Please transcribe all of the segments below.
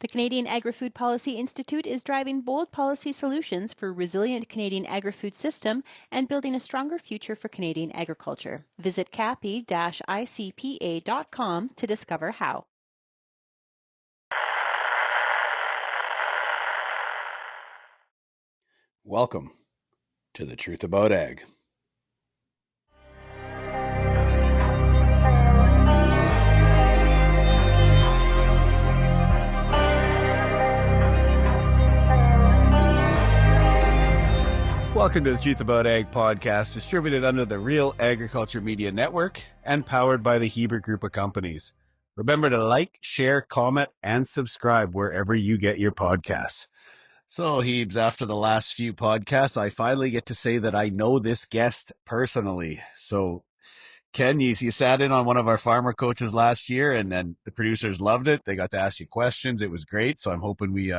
The Canadian Agri-Food Policy Institute is driving bold policy solutions for a resilient Canadian agri-food system and building a stronger future for Canadian agriculture. Visit capi-icpa.com to discover how. Welcome to the Truth About Ag. Welcome to the Truth About Ag podcast, distributed under the Real Agriculture Media Network and powered by the Heber Group of Companies. Remember to like, share, comment, and subscribe wherever you get your podcasts. So, Hebes, after the last few podcasts, I finally get to say that I know this guest personally. So, Ken, you sat in on one of our farmer coaches last year, and then the producers loved it. They got to ask you questions. It was great. So I'm hoping we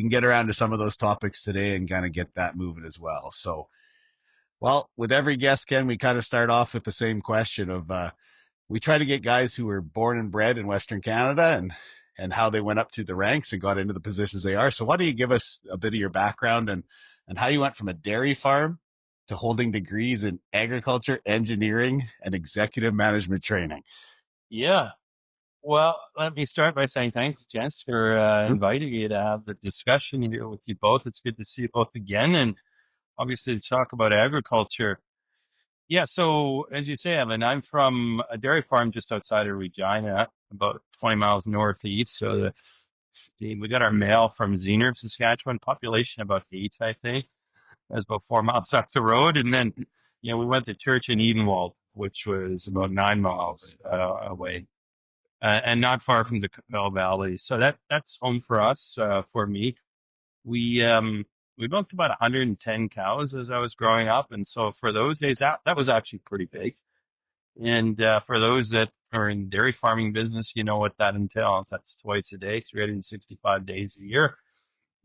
can get around to some of those topics today and kind of get that moving as well. So, well, with every guest, Ken, we kind of start off with the same question of we try to get guys who were born and bred in Western Canada and how they went up through the ranks and got into the positions they are. So why don't you give us a bit of your background and how you went from a dairy farm to holding degrees in agriculture, engineering, and executive management training? Yeah. Well, let me start by saying thanks, Jens, for inviting me to have the discussion here with you both. It's good to see you both again, and obviously to talk about agriculture. Yeah, so as you say, Evan, I'm from a dairy farm just outside of Regina, about 20 miles northeast. So we got our mail from Zener, Saskatchewan, population about 8, I think. That's about 4 miles up the road. And then, we went to church in Edenwald, which was about 9 miles away. And not far from the Capel Valley. So that's home for us, for me. We built about 110 cows as I was growing up. And so for those days, that was actually pretty big. And for those that are in dairy farming business, you know what that entails. That's twice a day, 365 days a year.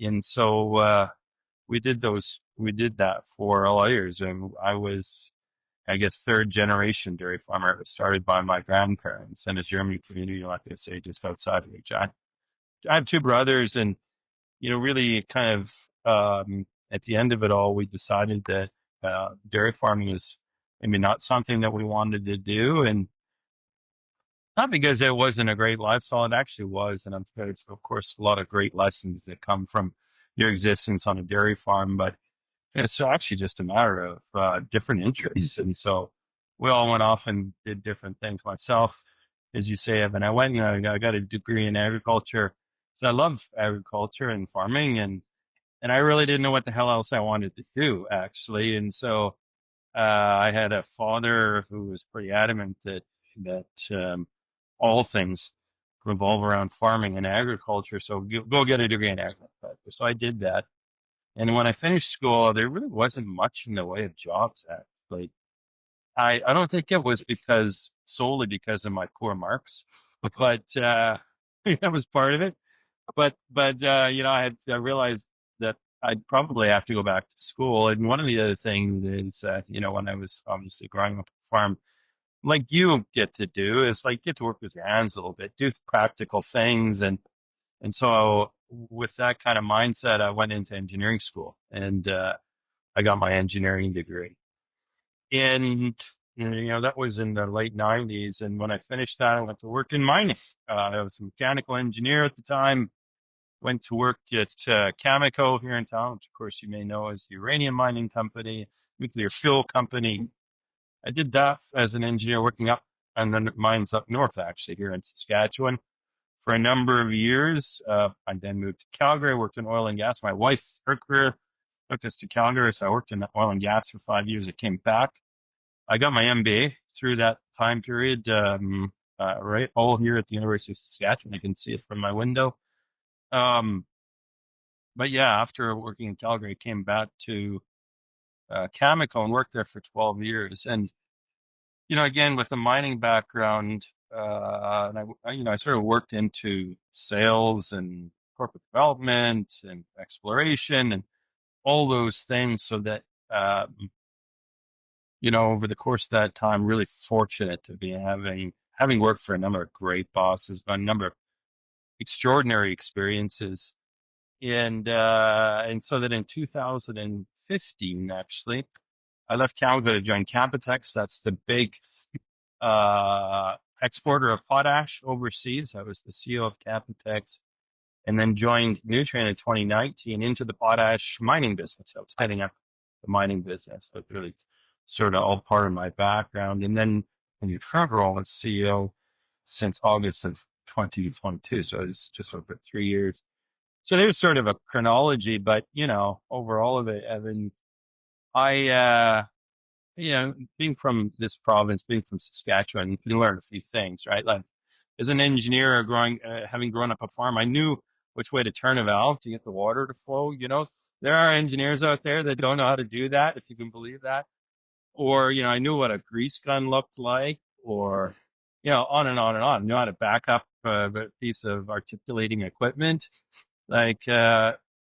And so we did that for a lot of years. And I was, I guess, third generation dairy farmer. It was started by my grandparents in a German community, like I say, just outside of Regina. I have 2 brothers, and, really kind of, at the end of it all, we decided that dairy farming was maybe not something that we wanted to do. And not because it wasn't a great lifestyle, it actually was. And there's, of course, a lot of great lessons that come from your existence on a dairy farm, but it's actually just a matter of different interests. And so we all went off and did different things. Myself, as you say, Evan, I went and I got a degree in agriculture. So I love agriculture and farming, and I really didn't know what the hell else I wanted to do, actually. And so I had a father who was pretty adamant that all things revolve around farming and agriculture. So go get a degree in agriculture. So I did that. And when I finished school, there really wasn't much in the way of jobs, actually. I don't think it was solely because of my poor marks, but that was part of it. But I realized that I'd probably have to go back to school. And one of the other things is, when I was obviously growing up on a farm, like you get to do, is like get to work with your hands a little bit, do practical things. And so with that kind of mindset, I went into engineering school, and I got my engineering degree. And, that was in the late 90s. And when I finished that, I went to work in mining. I was a mechanical engineer at the time. Went to work at Cameco here in town, which of course you may know as the uranium mining company, nuclear fuel company. I did that as an engineer working up on the mines up north, actually, here in Saskatchewan for a number of years. I then moved to Calgary, worked in oil and gas. My wife, her career took us to Calgary, so I worked in oil and gas for 5 years. I came back. I got my MBA through that time period, right, all here at the University of Saskatchewan. You can see it from my window. But yeah, after working in Calgary, I came back to Cameco and worked there for 12 years. And, again, with a mining background, and I sort of worked into sales and corporate development and exploration and all those things, so that, over the course of that time, really fortunate to be having worked for a number of great bosses, but a number of extraordinary experiences. And so that in 2015, actually, I left Canada to join Canpotex. That's the big exporter of potash overseas. I was the CEO of Canpotex, and then joined Nutrien in 2019 into the potash mining business. I was heading up the mining business. So it's really sort of all part of my background. And then in your current role as CEO since August of 2022. So it's just over 3 years. So there's sort of a chronology, but overall of it, Evan, I, being from this province, being from Saskatchewan, you learn a few things, right? Like as an engineer having grown up a farm, I knew which way to turn a valve to get the water to flow. There are engineers out there that don't know how to do that, if you can believe that. Or, I knew what a grease gun looked like, or, on and on and on. I knew how to back up a piece of articulating equipment. Like,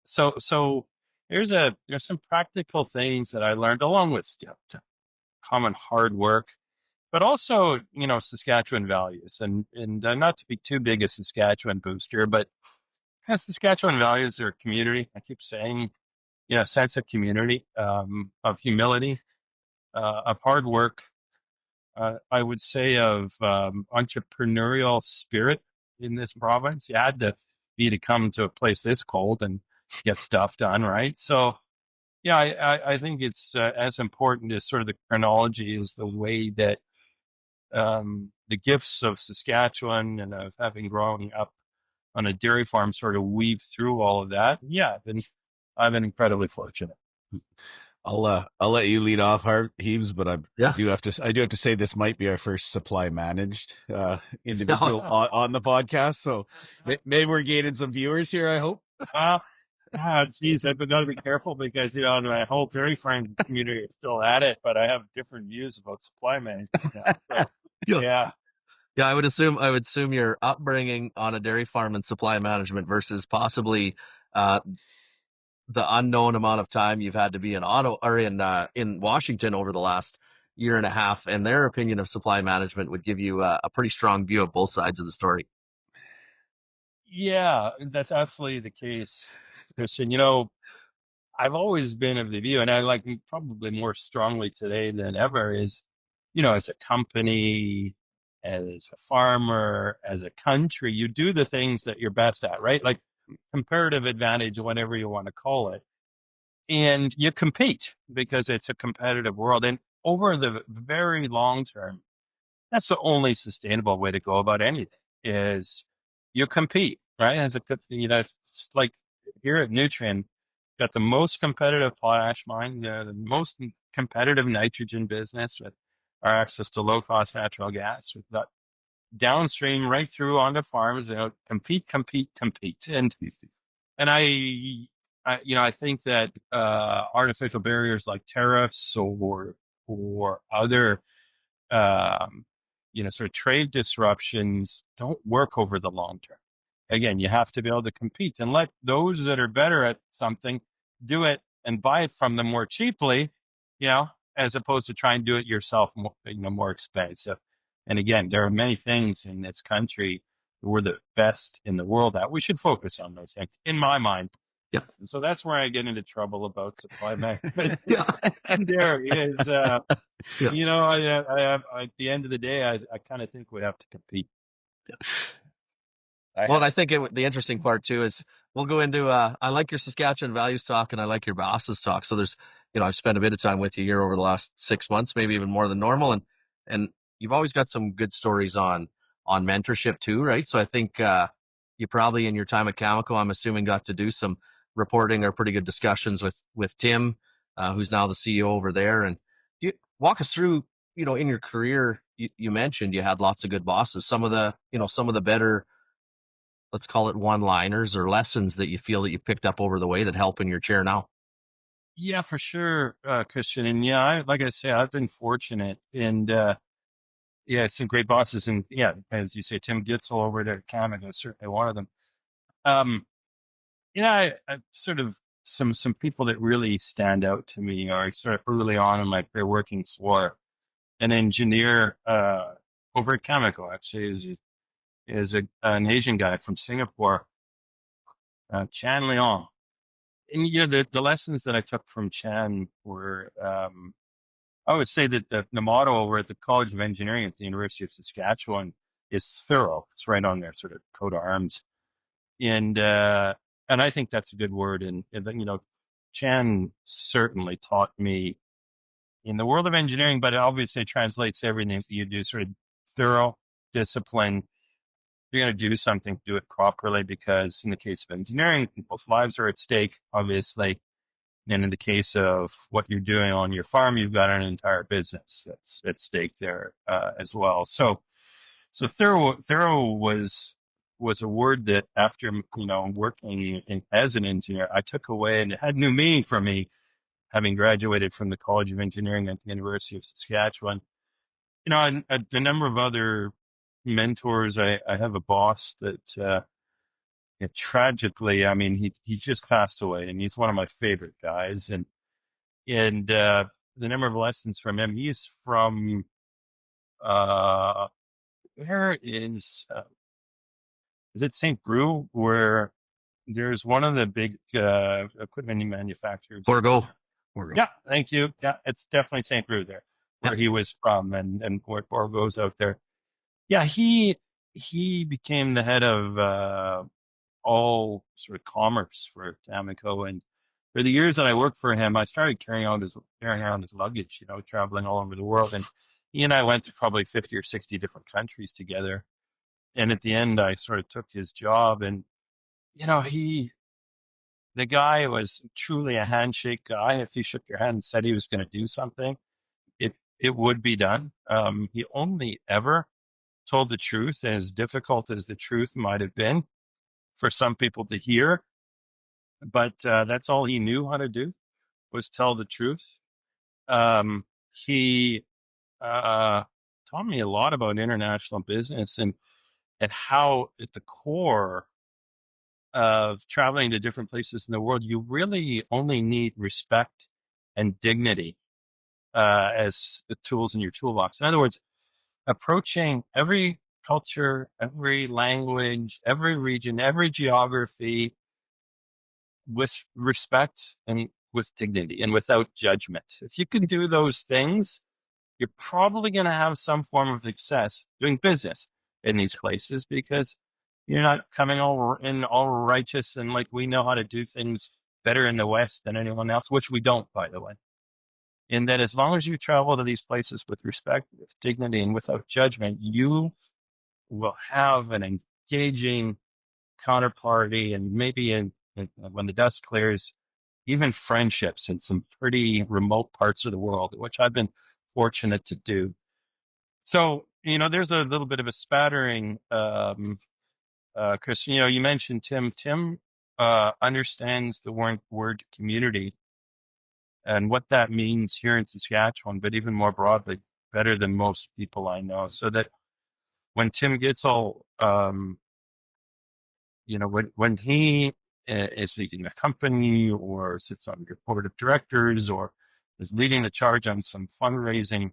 so there's some practical things that I learned along with common hard work, but also, Saskatchewan values and not to be too big a Saskatchewan booster, but Saskatchewan values are community. I keep saying, sense of community, of humility, of hard work. I would say of entrepreneurial spirit in this province. You had to be to come to a place this cold and get stuff done, right? So, yeah, I think it's as important as sort of the chronology is the way that the gifts of Saskatchewan and of having grown up on a dairy farm sort of weave through all of that. Yeah, I've been incredibly fortunate. I'll let you lead off, Heaves, but I do have to say this might be our first supply managed individual on the podcast, so maybe we're gaining some viewers here. I hope. Geez, I've got to be careful because my whole dairy farm community is still at it, but I have different views about supply management now. So, yeah. Yeah, I would assume your upbringing on a dairy farm and supply management versus possibly the unknown amount of time you've had to be in Washington over the last year and a half, and their opinion of supply management would give you a pretty strong view of both sides of the story. Yeah, that's absolutely the case, Kristjan. I've always been of the view, and I like probably more strongly today than ever is, as a company, as a farmer, as a country, you do the things that you're best at, right? Like comparative advantage, whatever you want to call it. And you compete because it's a competitive world. And over the very long term, that's the only sustainable way to go about anything is you compete, right? As a, it's like here at Nutrien, got the most competitive potash mine, the most competitive nitrogen business with our access to low cost natural gas. We've got downstream right through onto farms, compete. And I think that, artificial barriers like tariffs or other, sort of trade disruptions don't work over the long term. Again, you have to be able to compete and let those that are better at something do it and buy it from them more cheaply, as opposed to try and do it yourself, more expensive. And again, there are many things in this country we're the best in the world at. We should focus on those things, in my mind. Yeah. And so that's where I get into trouble about supply management. And there is, at the end of the day, I kind of think we have to compete. Well, I think the interesting part too is we'll go into, I like your Saskatchewan values talk and I like your bosses talk. So there's, I've spent a bit of time with you here over the last 6 months, maybe even more than normal. And you've always got some good stories on mentorship too, right? So I think, you probably in your time at Cameco, I'm assuming got to do some reporting or pretty good discussions with Tim, who's now the CEO over there. And you walk us through, in your career, you mentioned you had lots of good bosses, some of the better, let's call it one-liners or lessons that you feel that you picked up over the way that help in your chair now. Yeah, for sure, Kristjan. And yeah, like I say, I've been fortunate and, some great bosses. And yeah, as you say, Tim Gitzel over there at Canada is certainly one of them. I sort of some people that really stand out to me are sort of early on in my career working for an engineer, over at Cameco, actually. is an Asian guy from Singapore, Chan Leong. And the lessons that I took from Chan were, I would say that the motto over at the College of Engineering at the University of Saskatchewan is thorough. It's right on their sort of coat of arms. And I think that's a good word. And Chan certainly taught me in the world of engineering, but it obviously translates to everything that you do, sort of thorough, discipline. If you're going to do something, do it properly, because in the case of engineering, people's lives are at stake, obviously. And in the case of what you're doing on your farm, you've got an entire business that's at stake there as well. So thorough was a word that after working as an engineer, I took away, and it had new meaning for me, having graduated from the College of Engineering at the University of Saskatchewan. And a number of other mentors. I have a boss that tragically, I mean, he just passed away, and he's one of my favorite guys. And the number of lessons from him. He's from where is it St. Brew, where there's one of the big equipment manufacturers. Borgo. Yeah, thank you. Yeah, it's definitely St. Brew there, where he was from, and where Borgo's out there. Yeah, he became the head of all sort of commerce for Tamco. And for the years that I worked for him, I started carrying around his luggage, traveling all over the world. And he and I went to probably 50 or 60 different countries together. And at the end, I sort of took his job, and, the guy was truly a handshake guy. If he shook your hand and said he was going to do something, it would be done. He only ever told the truth, as difficult as the truth might have been for some people to hear. But that's all he knew how to do, was tell the truth. He taught me a lot about international business and how at the core of traveling to different places in the world, you really only need respect and dignity as the tools in your toolbox. In other words, approaching every culture, every language, every region, every geography with respect and with dignity and without judgment. If you can do those things, you're probably going to have some form of success doing business in these places, because you're not coming all righteous and like we know how to do things better in the West than anyone else, which we don't, by the way. And that as long as you travel to these places with respect, with dignity, and without judgment, you will have an engaging counterparty, and maybe when the dust clears, even friendships in some pretty remote parts of the world, which I've been fortunate to do. So, there's a little bit of a spattering, Chris. You mentioned Tim. Tim understands the word community and what that means here in Saskatchewan, but even more broadly, better than most people I know. So that when Tim gets all, when he is leading a company or sits on your board of directors or is leading the charge on some fundraising,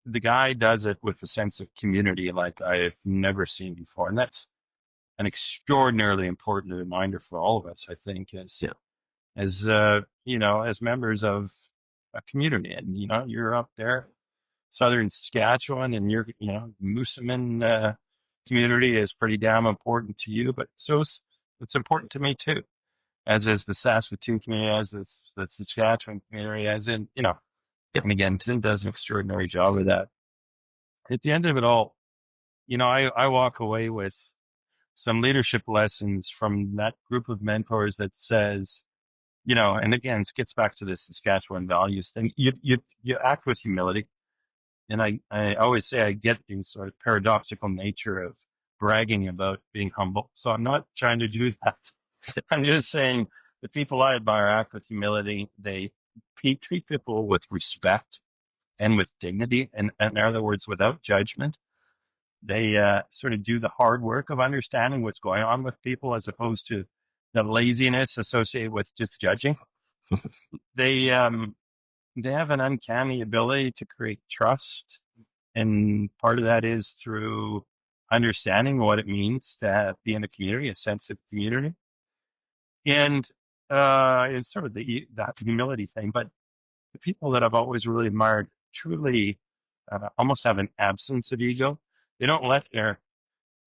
the guy does it with a sense of community like I've never seen before. And that's an extraordinarily important reminder for all of us, I think, as members of a community. And, you're up there, southern Saskatchewan, and Moosomin community is pretty damn important to you, but it's important to me too, as is the Saskatoon community, as is the Saskatchewan community, as in, and again, Tim does an extraordinary job of that. At the end of it all, I walk away with some leadership lessons from that group of mentors that says, and again, it gets back to this Saskatchewan values thing. You act with humility. And I always say I get the sort of paradoxical nature of bragging about being humble. So I'm not trying to do that. I'm just saying the people I admire act with humility. They treat people with respect and with dignity. And in other words, without judgment. They sort of do the hard work of understanding what's going on with people, as opposed to the laziness associated with just judging. They have an uncanny ability to create trust. And part of that is through understanding what it means to be in a community, a sense of community. And it's sort of that humility thing. But the people that I've always really admired truly almost have an absence of ego. They don't let their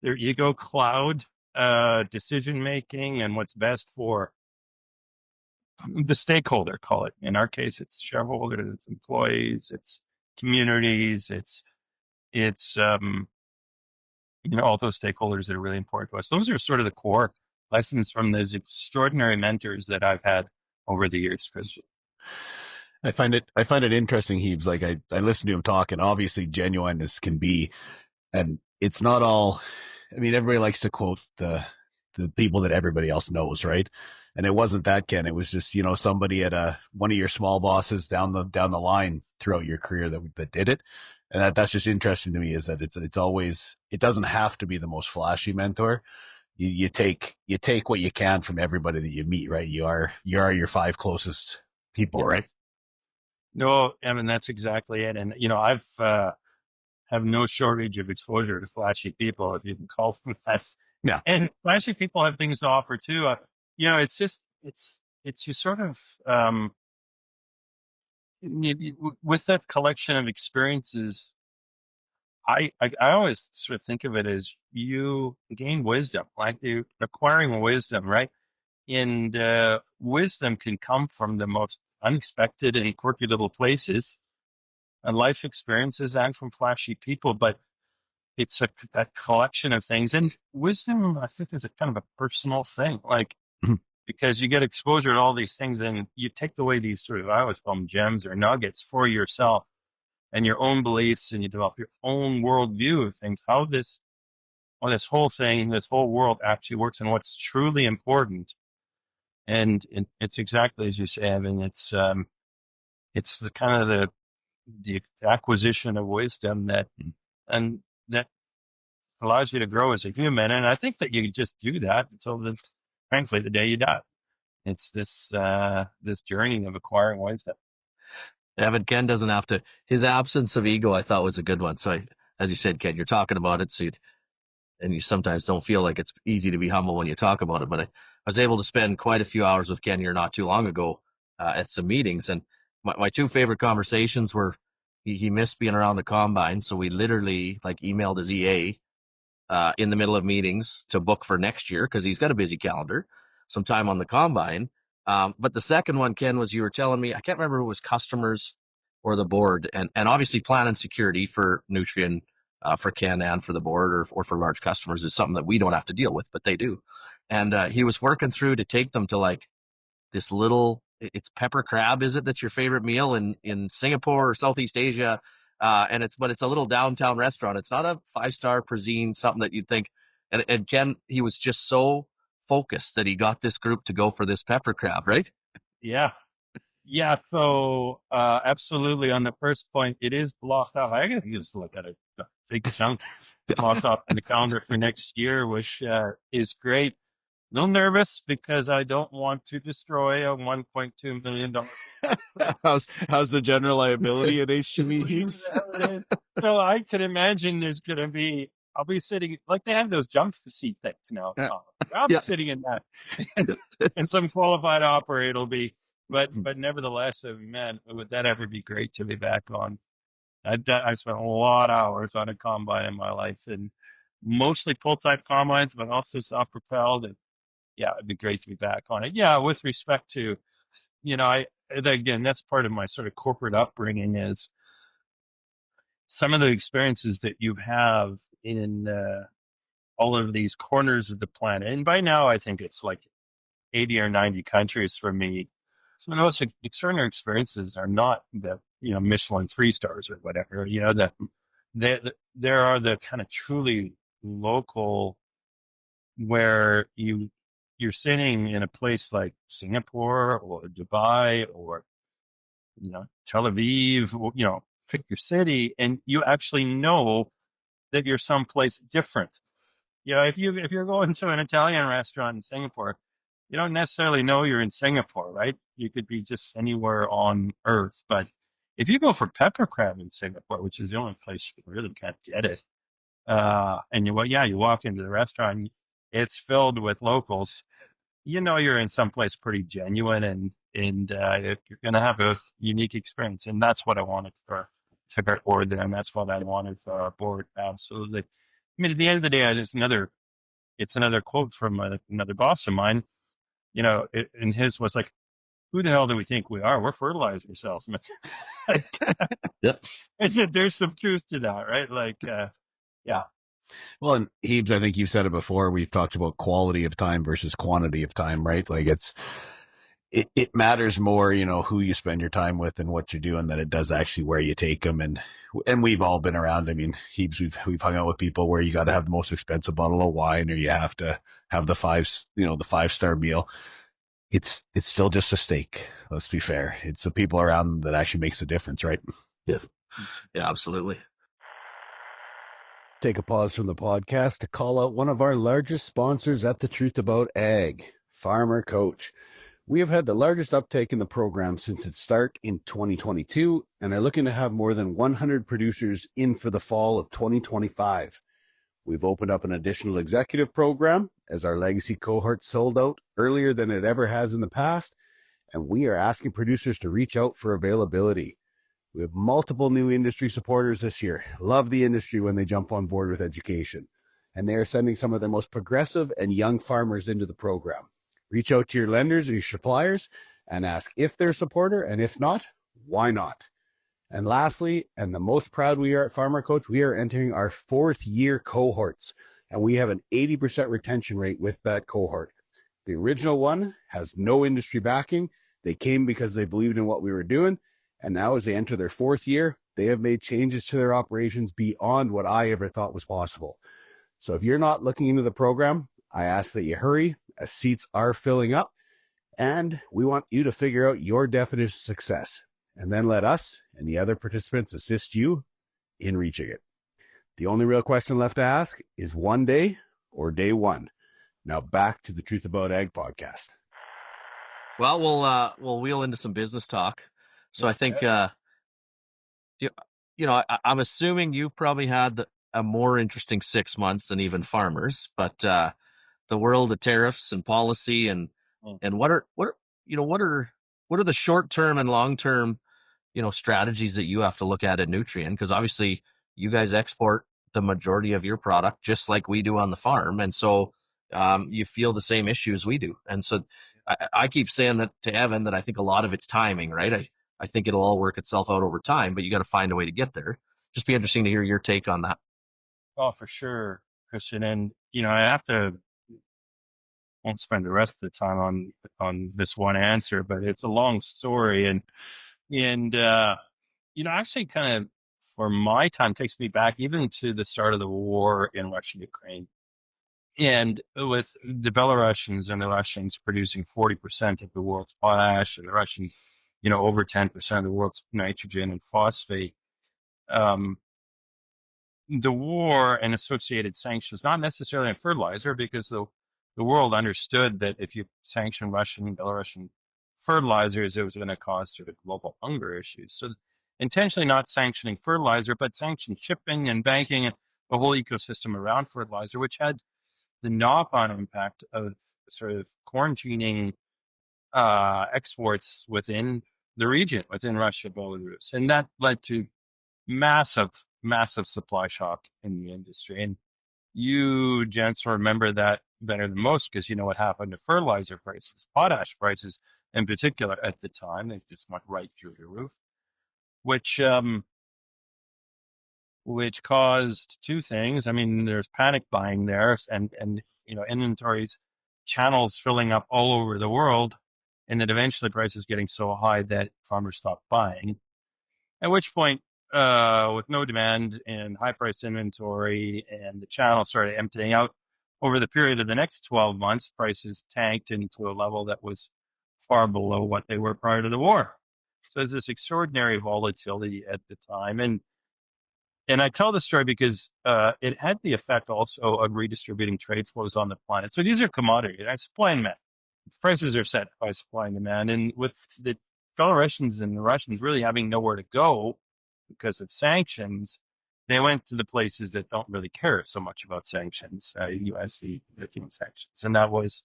ego cloud decision making and what's best for the stakeholder, call it. In our case, it's shareholders, it's employees, it's communities, it's all those stakeholders that are really important to us. Those are sort of the core lessons from those extraordinary mentors that I've had over the years, Kristjan. I find it interesting, Heaps. Like I listen to him talk, and obviously genuine as can be. And it's not all, I mean, everybody likes to quote the people that everybody else knows, right? And it wasn't that, Ken. It was just, somebody at one of your small bosses down the line throughout your career that did it. And that's just interesting to me, is that it's always, it doesn't have to be the most flashy mentor. You take what you can from everybody that you meet, right? You are your 5 closest people, Yeah. right? No, I mean, that's exactly it. And, I've, have no shortage of exposure to flashy people, if you can call them that. Yeah. And flashy people have things to offer too. It's just, it's you sort of, with that collection of experiences, I always sort of think of it as you gain wisdom, like you acquiring wisdom, right? And wisdom can come from the most unexpected and quirky little places, and life experiences and from flashy people, but it's a collection of things. And wisdom, I think, is a kind of a personal thing, like, because you get exposure to all these things and you take away these sort of, I always call them gems or nuggets for yourself and your own beliefs, and you develop your own worldview of things, how this whole thing, this whole world actually works and what's truly important. And it's exactly as you say, I mean, it's the kind of the acquisition of wisdom that allows you to grow as a human. And I think that you just do that until frankly, the day you die. It's this journey of acquiring wisdom. Evan, Ken doesn't have to, his absence of ego, I thought was a good one. So as you said, Ken, you're talking about it. And you sometimes don't feel like it's easy to be humble when you talk about it. But I was able to spend quite a few hours with Ken here not too long ago at some meetings. And my 2 favorite conversations were he missed being around the combine. So we literally emailed his EA in the middle of meetings to book for next year because he's got a busy calendar, some time on the combine. But the second one, Ken, was you were telling me, I can't remember who was customers or the board, and obviously plan and security for Nutrien, for Ken and for the board or for large customers is something that we don't have to deal with, but they do. And he was working through to take them to this little, it's pepper crab, is it? That's your favorite meal in Singapore or Southeast Asia. And it's a little downtown restaurant. It's not a 5-star cuisine, something that you'd think. And Ken, he was just so focused that he got this group to go for this pepper crab, right? Yeah. Yeah. So, absolutely. On the first point, it is blocked off. I can just look at it. A big chunk blocked off in the calendar for next year, which, is great. A little nervous because I don't want to destroy a $1.2 million. How's the general liability at HGV? So I could imagine there's going to be, I'll be sitting, like they have those jump seat things now. I'll be sitting in that. And some qualified operator will be, but nevertheless, man, would that ever be great to be back on? I spent a lot of hours on a combine in my life, and mostly pull type combines, but also self propelled. And yeah, it'd be great to be back on it. Yeah, with respect to, again, that's part of my sort of corporate upbringing is some of the experiences that you have in all of these corners of the planet. And by now, I think it's like 80 or 90 countries for me. Some of the most extraordinary experiences are not the, Michelin 3 stars or whatever, there are the kind of truly local where you're sitting in a place like Singapore or Dubai or, Tel Aviv, or, pick your city, and you actually know that you're someplace different. If you're going to an Italian restaurant in Singapore, you don't necessarily know you're in Singapore, right? You could be just anywhere on earth. But if you go for pepper crab in Singapore, which is the only place you really can't get it, And you walk into the restaurant, it's filled with locals. You know, you're in someplace pretty genuine, and you're going to have a unique experience. And that's what I wanted for our board there. And that's what I wanted for our board. Absolutely. I mean, at the end of the day, it's another quote from another boss of mine, you know, and his was like, who the hell do we think we are? We're fertilizer salesmen. Yep. And there's some truth to that, right? Like, yeah. Well, and Hebes, I think you've said it before. We've talked about quality of time versus quantity of time, right? Like it matters more, you know, who you spend your time with and what you're doing than it does actually where you take them. And we've all been around. I mean, Hebes, we've hung out with people where you got to have the most expensive bottle of wine, or you have to have the 5-star meal. It's still just a steak. Let's be fair. It's the people around that actually makes a difference, right? Yeah, absolutely. Take a pause from the podcast to call out one of our largest sponsors at the Truth About Ag, Farmer Coach. We have had the largest uptake in the program since its start in 2022 and are looking to have more than 100 producers in for the fall of 2025. We've opened up an additional executive program as our legacy cohort sold out earlier than it ever has in the past, and we are asking producers to reach out for availability. We have multiple new industry supporters this year. Love the industry when they jump on board with education, and they are sending some of their most progressive and young farmers into the program. Reach out to your lenders or your suppliers and ask if they're a supporter, and if not, why not? And lastly, and the most proud we are at Farmer Coach, we are entering our 4th year cohorts, and we have an 80% retention rate with that cohort. The original one has no industry backing. They came because they believed in what we were doing, and now as they enter their 4th year, they have made changes to their operations beyond what I ever thought was possible. So if you're not looking into the program, I ask that you hurry, as seats are filling up, and we want you to figure out your definition of success, and then let us and the other participants assist you in reaching it. The only real question left to ask is one day or day one. Now back to the Truth About Ag podcast. Well, we'll wheel into some business talk. So I think, I'm assuming you've probably had a more interesting 6 months than even farmers, but the world of tariffs and policy and what are the short term and long term strategies that you have to look at Nutrien, because obviously you guys export the majority of your product just like we do on the farm, and so you feel the same issues we do. And so I keep saying that to Evan, that I think a lot of it's timing, right? I think it'll all work itself out over time, but you got to find a way to get there. Just be interesting to hear your take on that. Oh, for sure, Kristjan. And I won't spend the rest of the time on this one answer, but it's a long story, and actually kind of, for my time, takes me back even to the start of the war in Russia, Ukraine. And with the Belarusians and the Russians producing 40% of the world's potash, and the Russians, over 10% of the world's nitrogen and phosphate, the war and associated sanctions, not necessarily on fertilizer, because the world understood that if you sanction Russian and Belarusian fertilizers, it was going to cause sort of global hunger issues. So intentionally not sanctioning fertilizer, but sanctioning shipping and banking and the whole ecosystem around fertilizer, which had the knock-on impact of sort of quarantining exports within the region, within Russia, Belarus. And that led to massive supply shock in the industry. And you gents remember that better than most, because you know what happened to fertilizer prices, potash prices in particular at the time. They just went right through the roof, which caused two things. I mean, there's panic buying there, and inventories, channels filling up all over the world, and then eventually prices getting so high that farmers stopped buying. At which point, with no demand and high priced inventory, and the channel started emptying out over the period of the next 12 months, prices tanked into a level that was far below what they were prior to the war. So there's this extraordinary volatility at the time. And I tell this story because it had the effect also of redistributing trade flows on the planet. So these are commodities, right? Supply and demand. Prices are set by supply and demand. And with the Belarusians and the Russians really having nowhere to go because of sanctions, they went to the places that don't really care so much about sanctions, U.S. European sanctions, and that was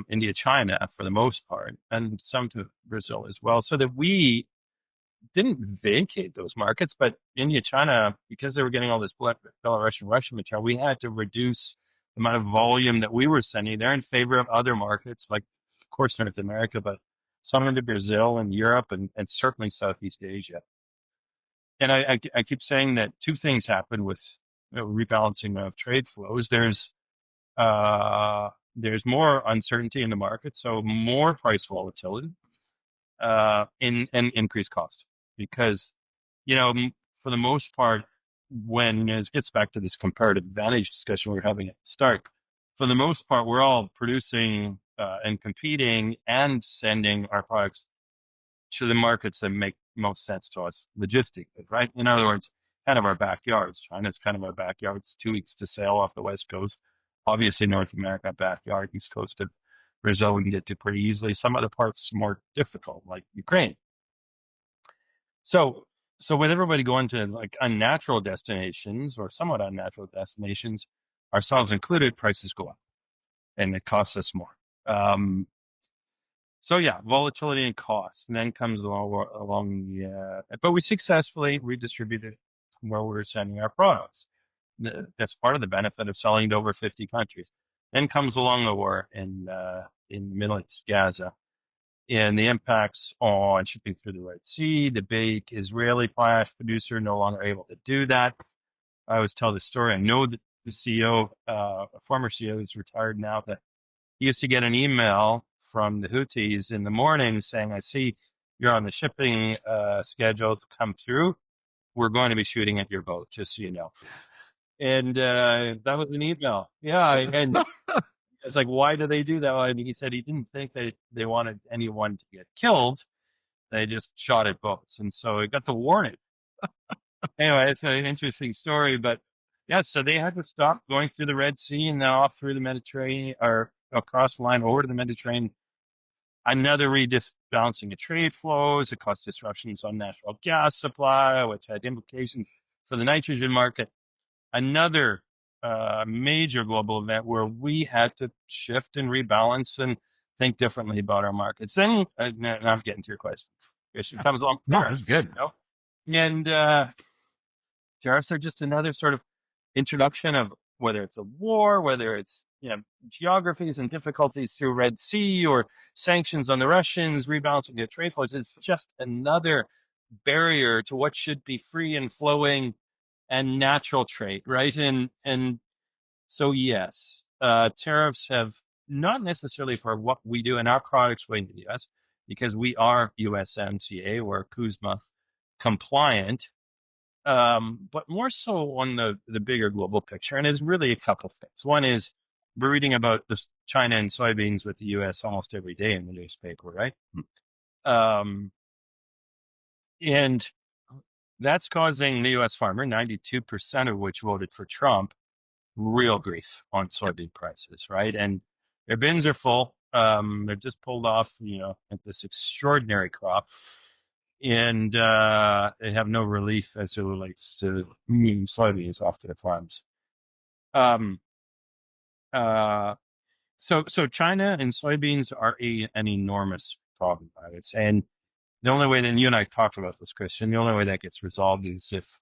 India, China for the most part, and some to Brazil as well. So that we didn't vacate those markets, but India, China, because they were getting all this Belarusian, Russian material, we had to reduce the amount of volume that we were sending there in favor of other markets, like, of course, North America, but some into Brazil and Europe and certainly Southeast Asia. And I keep saying that two things happen with rebalancing of trade flows. There's more uncertainty in the market, so more price volatility, and increased cost. Because, for the most part, when it gets back to this comparative advantage discussion we were having at the start, for the most part, we're all producing and competing and sending our products to the markets that make most sense to us logistically, right? In other words, kind of our backyards. China's kind of our backyard. It's 2 weeks to sail off the West Coast. Obviously, North America backyard, East Coast of Brazil, we can get to pretty easily. Some other parts more difficult, like Ukraine. So with everybody going to like unnatural destinations or somewhat unnatural destinations, ourselves included, prices go up, and it costs us more. So yeah, volatility and cost, and then comes along the. But we successfully redistributed where we were sending our products. That's part of the benefit of selling to over 50 countries. Then comes along the war in the Middle East, Gaza, and the impacts on shipping through the Red Sea. The big Israeli potash producer no longer able to do that. I always tell this story. I know that the CEO, a former CEO who's retired now, that he used to get an email from the Houthis in the morning saying, "I see you're on the shipping schedule to come through. We're going to be shooting at your boat, just so you know." And that was an email. Yeah, and it's like, why do they do that? And he said he didn't think that they wanted anyone to get killed. They just shot at boats. And so he got the warning. Anyway, it's an interesting story. But yeah, so they had to stop going through the Red Sea and then off through the Mediterranean or across the line over to the Mediterranean. Another rebalancing of trade flows. It caused disruptions on natural gas supply, which had implications for the nitrogen market. Another major global event where we had to shift and rebalance and think differently about our markets. Then, now I'm getting to your question. It comes along. No, that's good. And tariffs are just another sort of introduction of whether it's a war, whether it's geographies and difficulties through Red Sea or sanctions on the Russians, rebalancing the trade flows. It's just another barrier to what should be free and flowing and natural trade, right? And so yes, tariffs have not necessarily for what we do in our products going to the U.S. because we are USMCA or CUSMA compliant, but more so on the bigger global picture. And it's really a couple things. One is we're reading about the China and soybeans with the U.S. almost every day in the newspaper, right? And that's causing the U.S. farmer, 92% of which voted for Trump, real grief on soybean prices, right? And their bins are full. They've just pulled off, this extraordinary crop, and they have no relief as it relates to soybeans off their farms. So China and soybeans are an enormous problem, I would say. And the only way, and you and I talked about this, Kristjan, the only way that gets resolved is if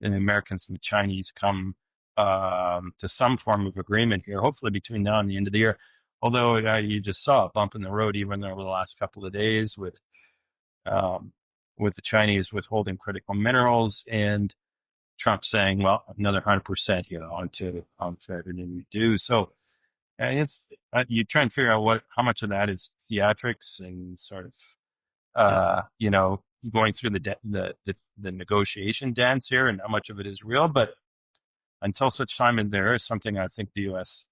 the Americans and the Chinese come to some form of agreement here, hopefully between now and the end of the year. Although you just saw a bump in the road even over the last couple of days with the Chinese withholding critical minerals and Trump saying, well, another 100%, onto everything we do. So it's you try and figure out how much of that is theatrics and sort of going through the negotiation dance here, and how much of it is real. But until such time as there is something, I think the U.S.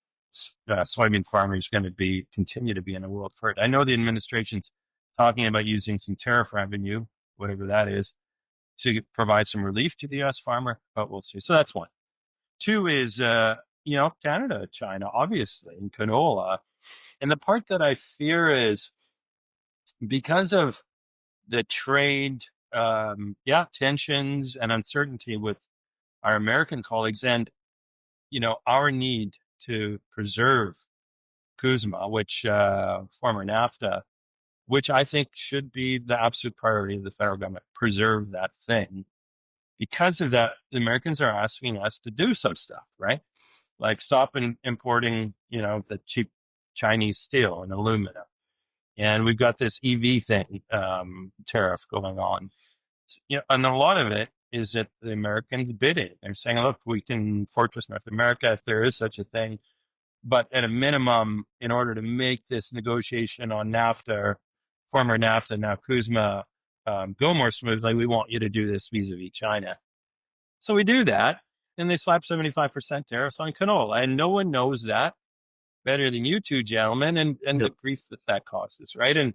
Soybean farmer is going to continue to be in a world for it. I know the administration's talking about using some tariff revenue, whatever that is, to provide some relief to the U.S. farmer, but we'll see. So that's one. Two is, Canada, China, obviously, and canola. And the part that I fear is because of the trade, tensions and uncertainty with our American colleagues, and our need to preserve CUSMA, which former NAFTA, which I think should be the absolute priority of the federal government, preserve that thing. Because of that, the Americans are asking us to do some stuff, right? Like stop importing, the cheap Chinese steel and aluminum. And we've got this EV thing, tariff going on. And a lot of it is that the Americans bidding. They're saying, look, we can fortress North America if there is such a thing. But at a minimum, in order to make this negotiation on NAFTA, or former NAFTA, now CUSMA, go more smoothly, we want you to do this vis-a-vis China. So we do that, and they slap 75% tariffs on canola. And no one knows that better than you two gentlemen, and the grief that costs us, right? And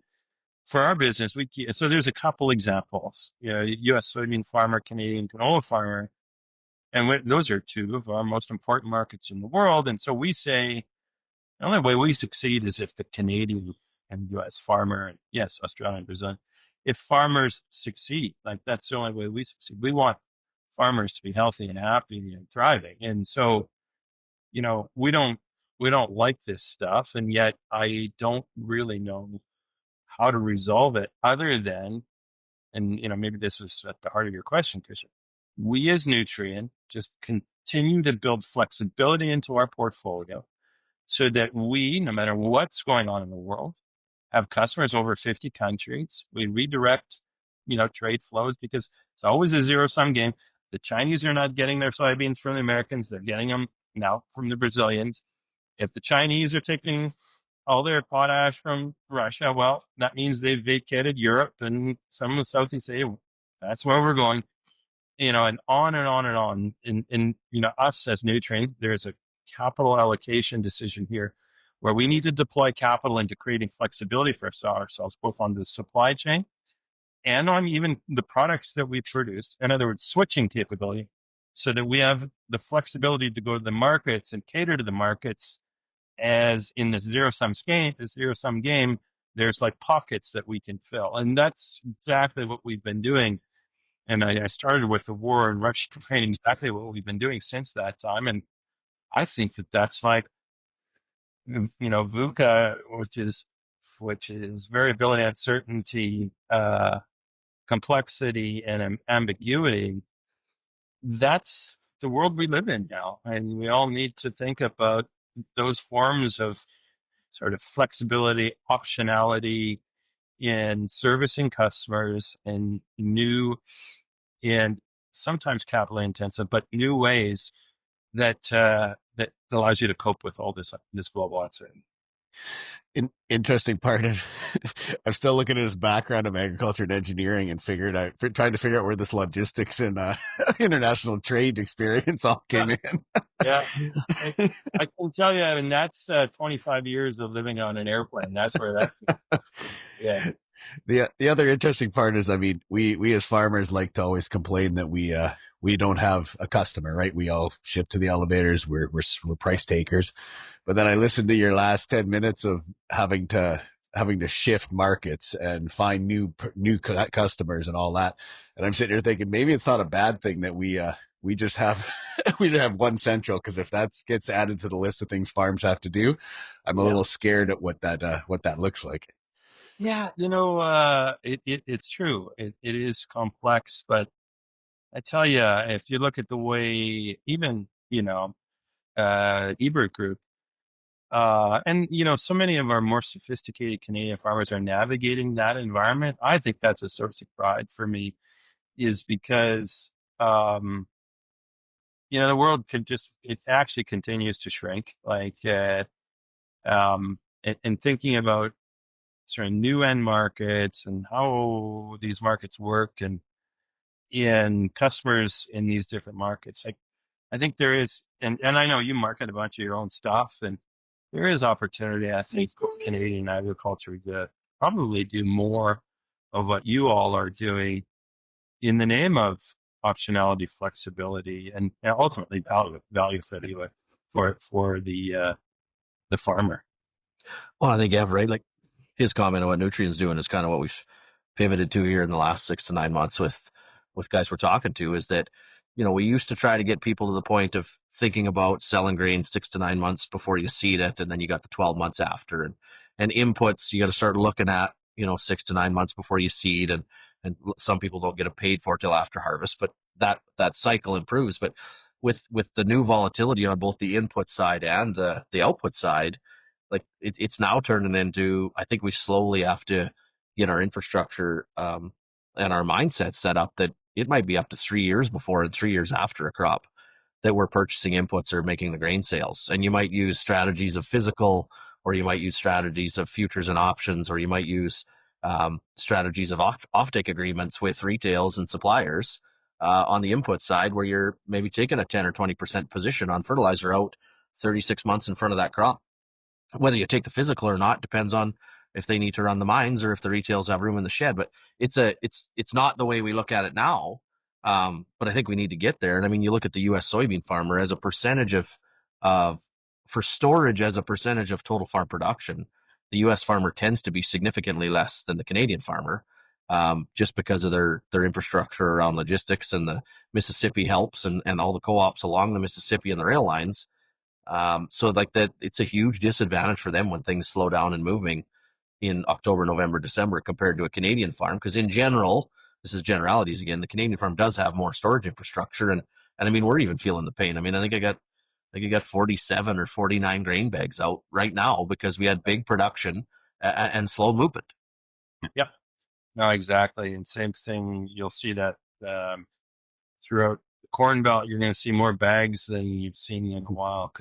for our business, so there's a couple examples, U.S. soybean farmer, Canadian canola farmer, and those are two of our most important markets in the world. And so we say, the only way we succeed is if the Canadian and U.S. farmer, and yes, Australia and Brazil, if farmers succeed, like that's the only way we succeed. We want farmers to be healthy and happy and thriving. And so, we don't like this stuff, and yet I don't really know how to resolve it other than, and maybe this is at the heart of your question, Kristjan, we as Nutrien just continue to build flexibility into our portfolio so that we, no matter what's going on in the world, have customers over 50 countries. We redirect, trade flows, because it's always a zero-sum game. The Chinese are not getting their soybeans from the Americans. They're getting them now from the Brazilians. If the Chinese are taking all their potash from Russia, well, that means they've vacated Europe, and some of Southeast Asia. That's where we're going, and on and on and on. And us as Nutrien, there's a capital allocation decision here where we need to deploy capital into creating flexibility for ourselves, both on the supply chain and on even the products that we produce. In other words, switching capability, so that we have the flexibility to go to the markets and cater to the markets. As in the zero-sum game, there's like pockets that we can fill. And that's exactly what we've been doing. And I started with the war in Russia, Ukraine, exactly what we've been doing since that time. And I think that that's like, VUCA, which is variability, uncertainty, complexity, and ambiguity. That's the world we live in now. And we all need to think about those forms of sort of flexibility, optionality in servicing customers in new and sometimes capital intensive, but new ways that that allows you to cope with all this global uncertainty. Interesting part of I'm still looking at his background of agriculture and engineering and trying to figure out where this logistics and international trade experience all came in. Yeah, I can tell you, I mean, that's 25 years of living on an airplane. That's where that. Yeah. The other interesting part is, I mean, we as farmers like to always complain that we don't have a customer, right? We all ship to the elevators. We're price takers. But then I listened to your last 10 minutes of having to shift markets and find new customers and all that. And I'm sitting here thinking maybe it's not a bad thing that we just have one central, because if that gets added to the list of things farms have to do, I'm a little scared at what that looks like. Yeah, it's true. It is complex, but I tell you, if you look at the way even Ebert Group, and so many of our more sophisticated Canadian farmers are navigating that environment. I think that's a source of pride for me, is because the world it actually continues to shrink. Like, and thinking about sort of new end markets and how these markets work and in customers in these different markets. Like, I think there is, and I know you market a bunch of your own stuff, and there is opportunity, I think, for Canadian agriculture to probably do more of what you all are doing in the name of optionality, flexibility, and ultimately value for the farmer. Well, I think Ev, right? Like his comment on what Nutrien's doing is kind of what we've pivoted to here in the last 6 to 9 months with guys we're talking to, is that we used to try to get people to the point of thinking about selling grain 6 to 9 months before you seed it, and then you got the 12 months after, and inputs you got to start looking at 6 to 9 months before you seed, and some people don't get it paid for till after harvest, but that cycle improves. But with the new volatility on both the input side and the output side, like it's now turning into, I think we slowly have to get our infrastructure and our mindset set up that it might be up to 3 years before and 3 years after a crop that we're purchasing inputs or making the grain sales. And you might use strategies of physical, or you might use strategies of futures and options, or you might use strategies of offtake agreements with retails and suppliers on the input side, where you're maybe taking a 10 or 20% position on fertilizer out 36 months in front of that crop. Whether you take the physical or not depends on if they need to run the mines or if the retails have room in the shed. But it's not the way we look at it now. But I think we need to get there. And I mean, you look at the U.S. soybean farmer as a percentage of for storage as a percentage of total farm production. The U.S. farmer tends to be significantly less than the Canadian farmer, just because of their infrastructure around logistics, and the Mississippi helps, and all the co-ops along the Mississippi and the rail lines. So like that, it's a huge disadvantage for them when things slow down in moving in October, November, December compared to a Canadian farm. Because in general, this is generalities again, the Canadian farm does have more storage infrastructure, and I mean, we're even feeling the pain. I mean, I think I got 47 or 49 grain bags out right now because we had big production and slow movement. Yep. No, exactly. And same thing, you'll see that throughout the Corn Belt, you're going to see more bags than you've seen in a while.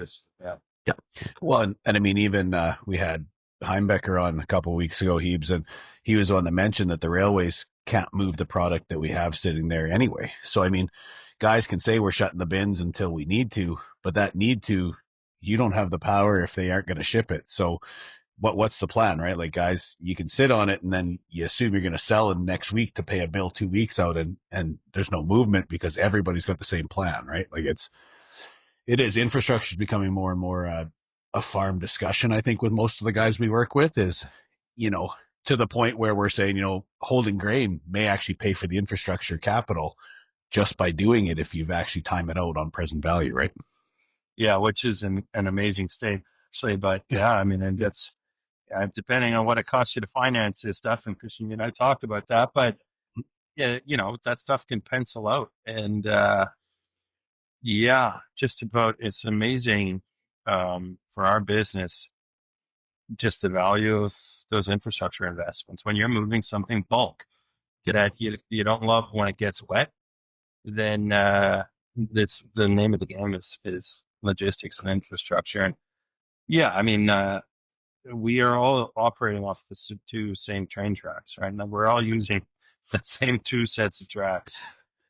Yeah. Well, and I mean, even we had Heimbecker on a couple of weeks ago, Hebes, and he was on to mention that the railways can't move the product that we have sitting there anyway. So, I mean, guys can say we're shutting the bins until we need to, but that need to, you don't have the power if they aren't going to ship it. So what's the plan, right? Like, guys, you can sit on it and then you assume you're going to sell in next week to pay a bill 2 weeks out, and there's no movement because everybody's got the same plan, right? Like it is infrastructure is becoming more and more a farm discussion. I think with most of the guys we work with is, to the point where we're saying, holding grain may actually pay for the infrastructure capital just by doing it if you've actually time it out on present value, right? Yeah, which is an amazing state, actually. But yeah, I mean, and that's depending on what it costs you to finance this stuff. And Kristjan and I talked about that, but yeah, that stuff can pencil out. And yeah, just about, it's amazing for our business, just the value of those infrastructure investments. When you're moving something bulk that you don't love when it gets wet, then it's the name of the game is logistics and infrastructure. And yeah, I mean, we are all operating off the two same train tracks, right? Now we're all using the same two sets of tracks,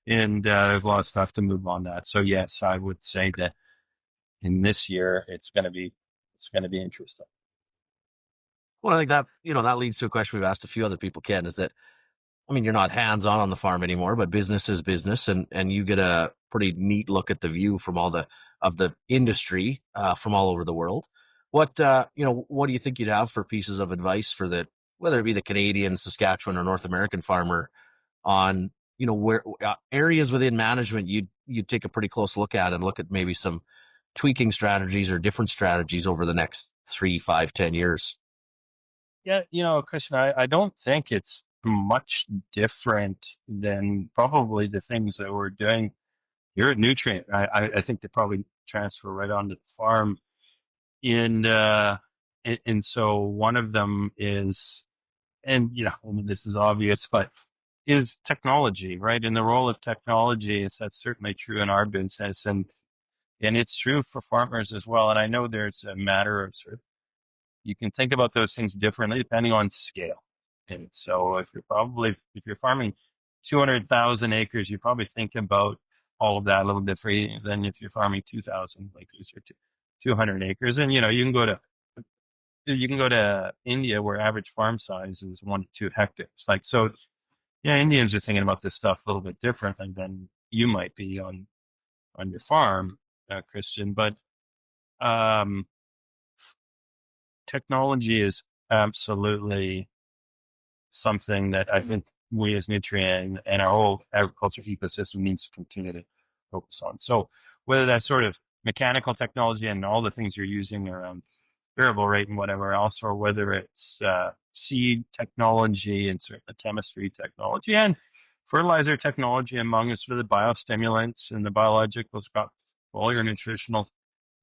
and there's a lot of stuff to move on that. So yes, I would say that in this year it's going to be interesting. Well, I think that that leads to a question we've asked a few other people, Ken, is that, I mean, you're not hands-on the farm anymore, but business is business, and you get a pretty neat look at the view from all the industry from all over the world. What what do you think you'd have for pieces of advice for whether it be the Canadian, Saskatchewan, or North American farmer on where areas within management you'd take a pretty close look at, and look at maybe some tweaking strategies or different strategies over the next 3, 5, 10 years? Yeah, Kristjan, I don't think it's much different than probably the things that we're doing here at Nutrien. I think they probably transfer right onto the farm. And so one of them is, and this is obvious, but is technology, right? And the role of technology that's certainly true in our business, and it's true for farmers as well. And I know there's a matter of sort of, you can think about those things differently depending on scale. And so if you're farming 200,000 acres, you probably think about all of that a little differently than if you're farming 2,000 acres or 200 acres. And, you can go to India where average farm size is 1 to 2 hectares. Like, so yeah, Indians are thinking about this stuff a little bit differently than you might be on your farm, Kristjan. But, technology is absolutely something that I think we as Nutrien and our whole agriculture ecosystem needs to continue to focus on. So whether that's sort of mechanical technology and all the things you're using around variable rate and whatever else, or whether it's seed technology and sort of chemistry technology and fertilizer technology among sort of the biostimulants and the biologicals, got all your nutritionals.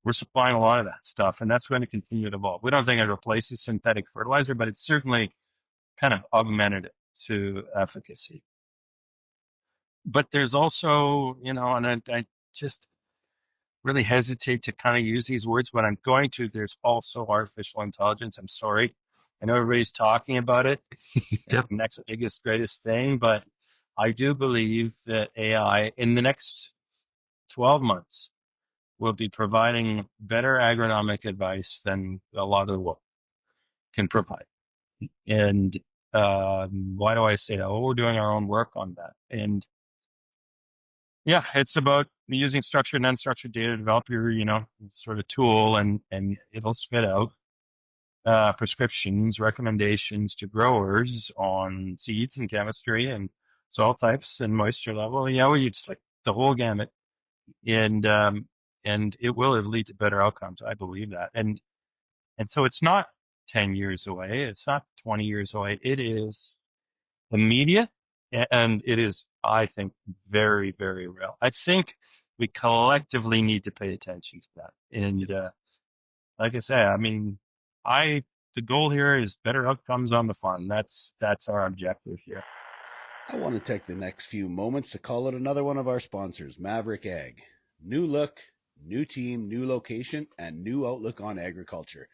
We're supplying a lot of that stuff, and that's going to continue to evolve. We don't think it replaces synthetic fertilizer, but it's certainly kind of augmented it to efficacy. But there's also, and I just really hesitate to kind of use these words, but I'm going to. There's also artificial intelligence. I'm sorry. I know everybody's talking about it. Yep. Next biggest, greatest thing, but I do believe that AI in the next 12 months will be providing better agronomic advice than a lot of the world can provide. And why do I say that? Well, we're doing our own work on that. And yeah, it's about using structured and unstructured data to develop your, sort of tool, and it'll spit out prescriptions, recommendations to growers on seeds and chemistry and soil types and moisture level. We use like the whole gamut, and it will lead to better outcomes. I believe that, and so it's not 10 years away. It's not 20 years away. It is immediate, and it is, I think, very, very real. I think we collectively need to pay attention to that. And like I say, I mean, the goal here is better outcomes on the farm. That's our objective here. I want to take the next few moments to call out another one of our sponsors, Maverick Ag. New look, new team, new location, and new outlook on agriculture.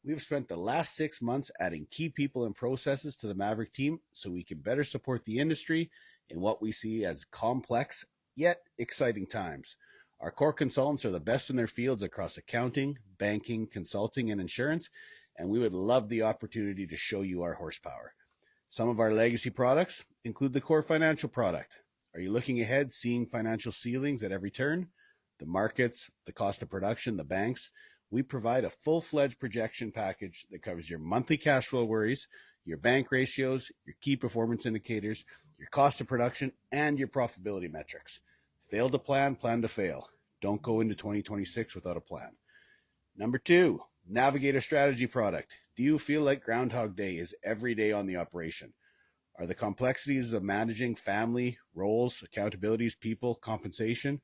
We have spent the last 6 months adding key people and processes to the Maverick team so we can better support the industry in what we see as complex yet exciting times. Our core consultants are the best in their fields across accounting, banking, consulting, and insurance, and we would love the opportunity to show you our horsepower. Some of our legacy products include the core financial product. Are you looking ahead, seeing financial ceilings at every turn? The markets, the cost of production, the banks. We provide a full-fledged projection package that covers your monthly cash flow worries, your bank ratios, your key performance indicators, your cost of production, and your profitability metrics. Fail to plan, plan to fail. Don't go into 2026 without a plan. Number 2, Navigator Strategy product. Do you feel like Groundhog Day is every day on the operation? Are the complexities of managing family, roles, accountabilities, people, compensation,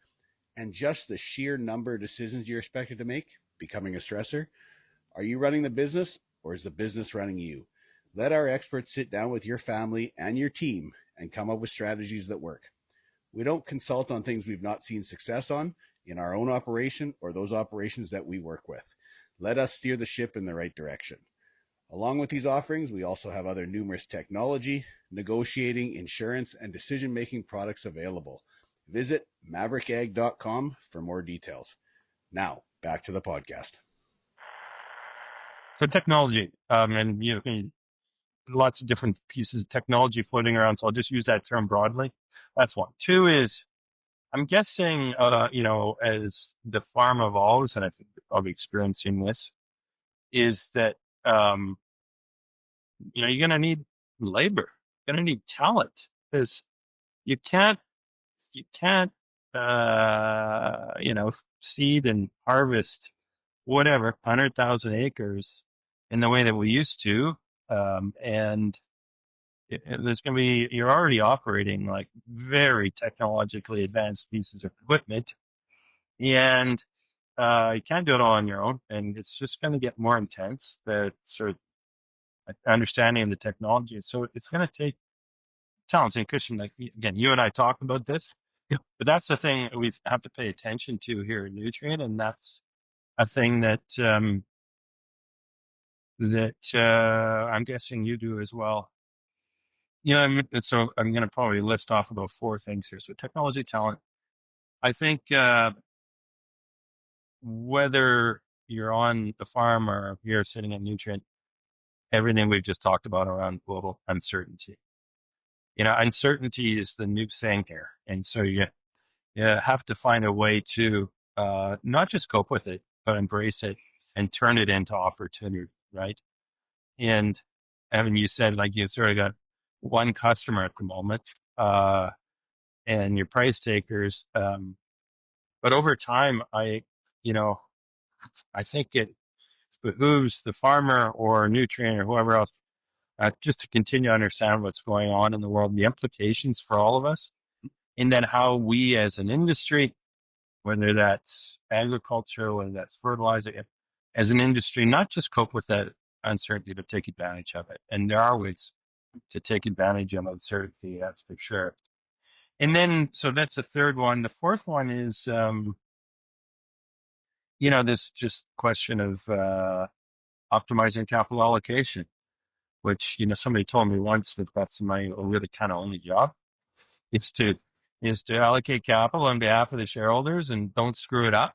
and just the sheer number of decisions you're expected to make becoming a stressor? Are you running the business, or is the business running you? Let our experts sit down with your family and your team and come up with strategies that work. We don't consult on things we've not seen success on in our own operation or those operations that we work with. Let us steer the ship in the right direction. Along with these offerings, we also have other numerous technology, negotiating, insurance, and decision-making products available. Visit maverickag.com for more details. Now, back to the podcast. So technology, and lots of different pieces of technology floating around. So I'll just use that term broadly. That's one. 2 is, I'm guessing, as the farm evolves, and I think you're probably experiencing this, is that, you're going to need labor, you're going to need talent, because you can't, seed and harvest whatever 100,000 acres in the way that we used to, and there's going to be, you're already operating like very technologically advanced pieces of equipment, and you can't do it all on your own, and it's just going to get more intense, that sort of understanding of the technology. So it's going to take talents. And Kristjan, like, again, you and I talked about this, Yep. but that's the thing that we have to pay attention to here at Nutrien, and that's a thing that I'm guessing you do as well. So I'm going to probably list off about 4 things here. So technology, talent. I think whether you're on the farm or you're sitting at Nutrien, everything we've just talked about around global uncertainty. Uncertainty is the new thing here. And so you have to find a way to not just cope with it, but embrace it and turn it into opportunity, right? And Evan, you said, like, you sort of got one customer at the moment, and your price takers, But over time, I think it behooves the farmer or Nutrien or whoever else just to continue to understand what's going on in the world, the implications for all of us, and then how we as an industry, whether that's agriculture, whether that's fertilizer, as an industry, not just cope with that uncertainty, but take advantage of it. And there are ways to take advantage of uncertainty, that's for sure. And then, so that's the third one. The fourth one is, this just question of optimizing capital allocation, which, somebody told me once that that's my really kind of only job. It's to allocate capital on behalf of the shareholders and don't screw it up.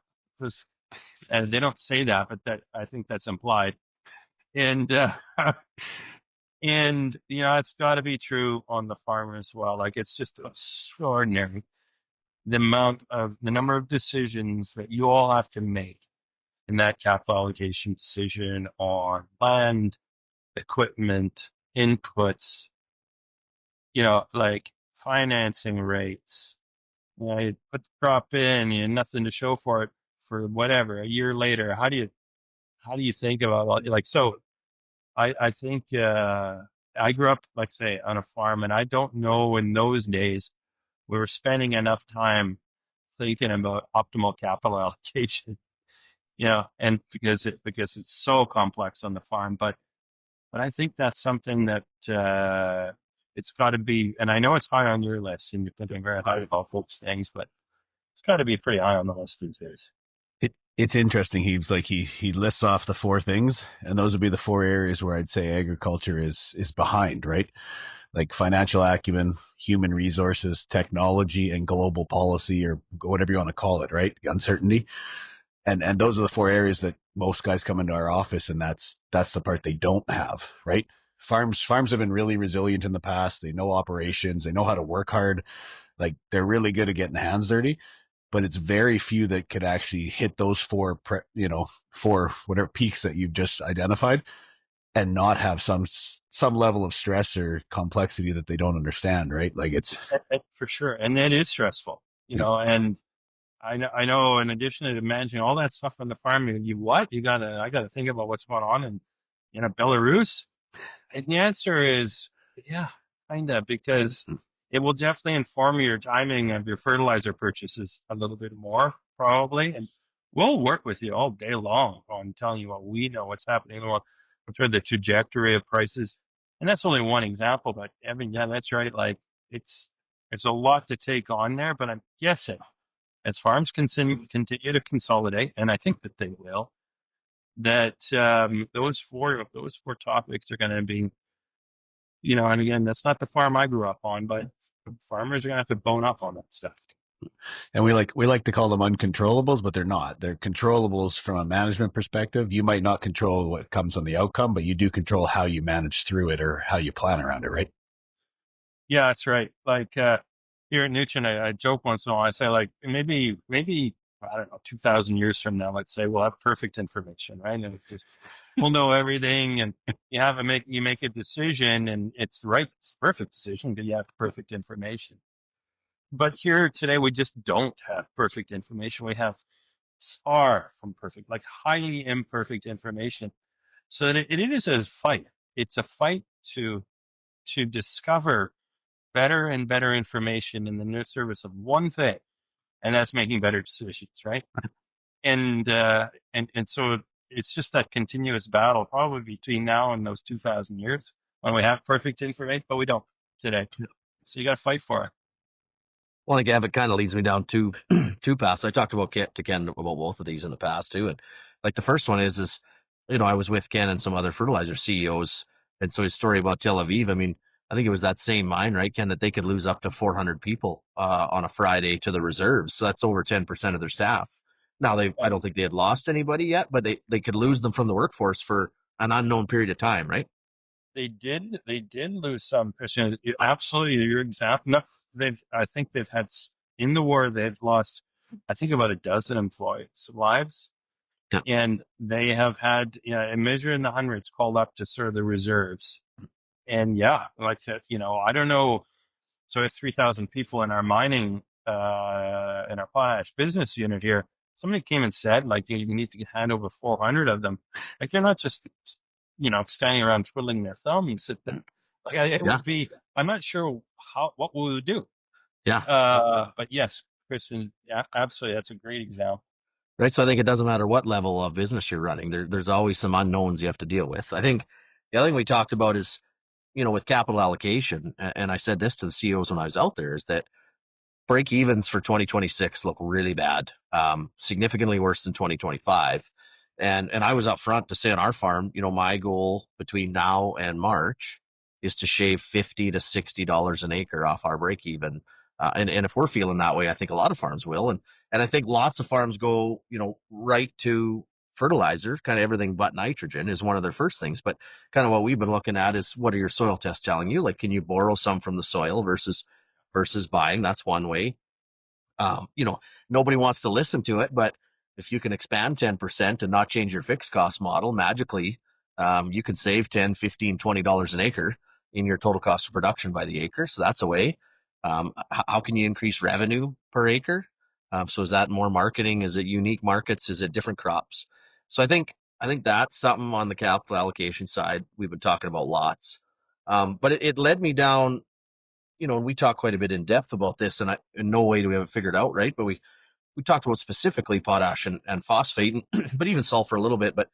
And they don't say that, but that I think that's implied. And and it's got to be true on the farmer as well. Like, it's just extraordinary the number of decisions that you all have to make in that capital allocation decision on land, equipment, inputs, like financing rates. You put the crop in, you have nothing to show for it for whatever, a year later. How do you think about all, like, so I think, I grew up, like say, on a farm, and I don't know in those days we were spending enough time thinking about optimal capital allocation, and because it's so complex on the farm, but I think that's something that, it's got to be, and I know it's high on your list, and you're thinking very high about folks' things, but it's got to be pretty high on the list these days. It's interesting. He lists off the four things, and those would be the four areas where I'd say agriculture is behind, right? Like financial acumen, human resources, technology, and global policy, or whatever you want to call it, right? Uncertainty. And those are the four areas that most guys come into our office, and that's the part they don't have, right? Farms have been really resilient in the past. They know operations, they know how to work hard. Like, they're really good at getting hands dirty, but it's very few that could actually hit those four whatever peaks that you've just identified and not have some level of stress or complexity that they don't understand, right? Like, it's For sure. And it is stressful, and I know in addition to managing all that stuff on the farm, I gotta think about what's going on in Belarus. And the answer is, yeah, kind of, because it will definitely inform your timing of your fertilizer purchases a little bit more, probably. And we'll work with you all day long on telling you what we know, what's happening, what's the trajectory of prices. And that's only one example, but Evan, yeah, that's right. Like, it's a lot to take on there, but I'm guessing as farms continue to consolidate, and I think that they will, that those four topics are going to be, and again, that's not the farm I grew up on, but farmers are going to have to bone up on that stuff. And we like to call them uncontrollables, but they're not. They're controllables from a management perspective. You might not control what comes on the outcome, but you do control how you manage through it or how you plan around it, right? Yeah, that's right. Like, here at Nutrien, I joke once in a while. I say, like, maybe I don't know, 2,000 years from now, let's say we'll have perfect information, right? And we'll know everything, and you make a decision, and it's the perfect decision because you have perfect information. But here today, we just don't have perfect information. We have far from perfect, like highly imperfect information. So that it is a fight. It's a fight to discover better and better information in the service of one thing, and that's making better decisions, right? And so it's just that continuous battle, probably between now and those 2,000 years when we have perfect information, but we don't today. So you got to fight for it. Well, I think it kind of leads me down two paths. I talked to Ken about both of these in the past too, and like the first one is I was with Ken and some other fertilizer CEOs, and so his story about Tel Aviv. I mean, I think it was that same mine, right, Ken, that they could lose up to 400 people on a Friday to the reserves. So that's over 10% of their staff. Now I don't think they had lost anybody yet, but they could lose them from the workforce for an unknown period of time, right? They did lose some, Kristjan. Absolutely, your example. No, I think they've had in the war. They've lost, I think, about a dozen employees' lives, and they have had a measure in the hundreds called up to serve the reserves. And like that, I don't know. So we have 3,000 people in our mining in our potash business unit here, somebody came and said, like, you need to hand over 400 of them. Like, they're not just, standing around twiddling their thumbs. Like, it would be, I'm not sure what we would do. Yeah. But yes, Kristjan, absolutely. That's a great example. Right. So I think it doesn't matter what level of business you're running. There's always some unknowns you have to deal with. I think the other thing we talked about is, with capital allocation, and I said this to the CEOs when I was out there, is that break evens for 2026 look really bad, significantly worse than 2025. And I was up front to say on our farm, my goal between now and March is to shave $50 to $60 an acre off our break even. And if we're feeling that way, I think a lot of farms will. And I think lots of farms go, right to fertilizer, kind of everything but nitrogen is one of their first things. But kind of what we've been looking at is, what are your soil tests telling you? Like, can you borrow some from the soil versus buying? That's one way. Nobody wants to listen to it, but if you can expand 10% and not change your fixed cost model, magically, you can save $10, $15, $20 an acre in your total cost of production by the acre. So that's a way. How can you increase revenue per acre? So is that more marketing? Is it unique markets? Is it different crops? So I think that's something on the capital allocation side we've been talking about lots. But it led me down, and we talk quite a bit in depth about this, and in no way do we have it figured out, right? But we talked about specifically potash and phosphate, but even sulfur a little bit. But,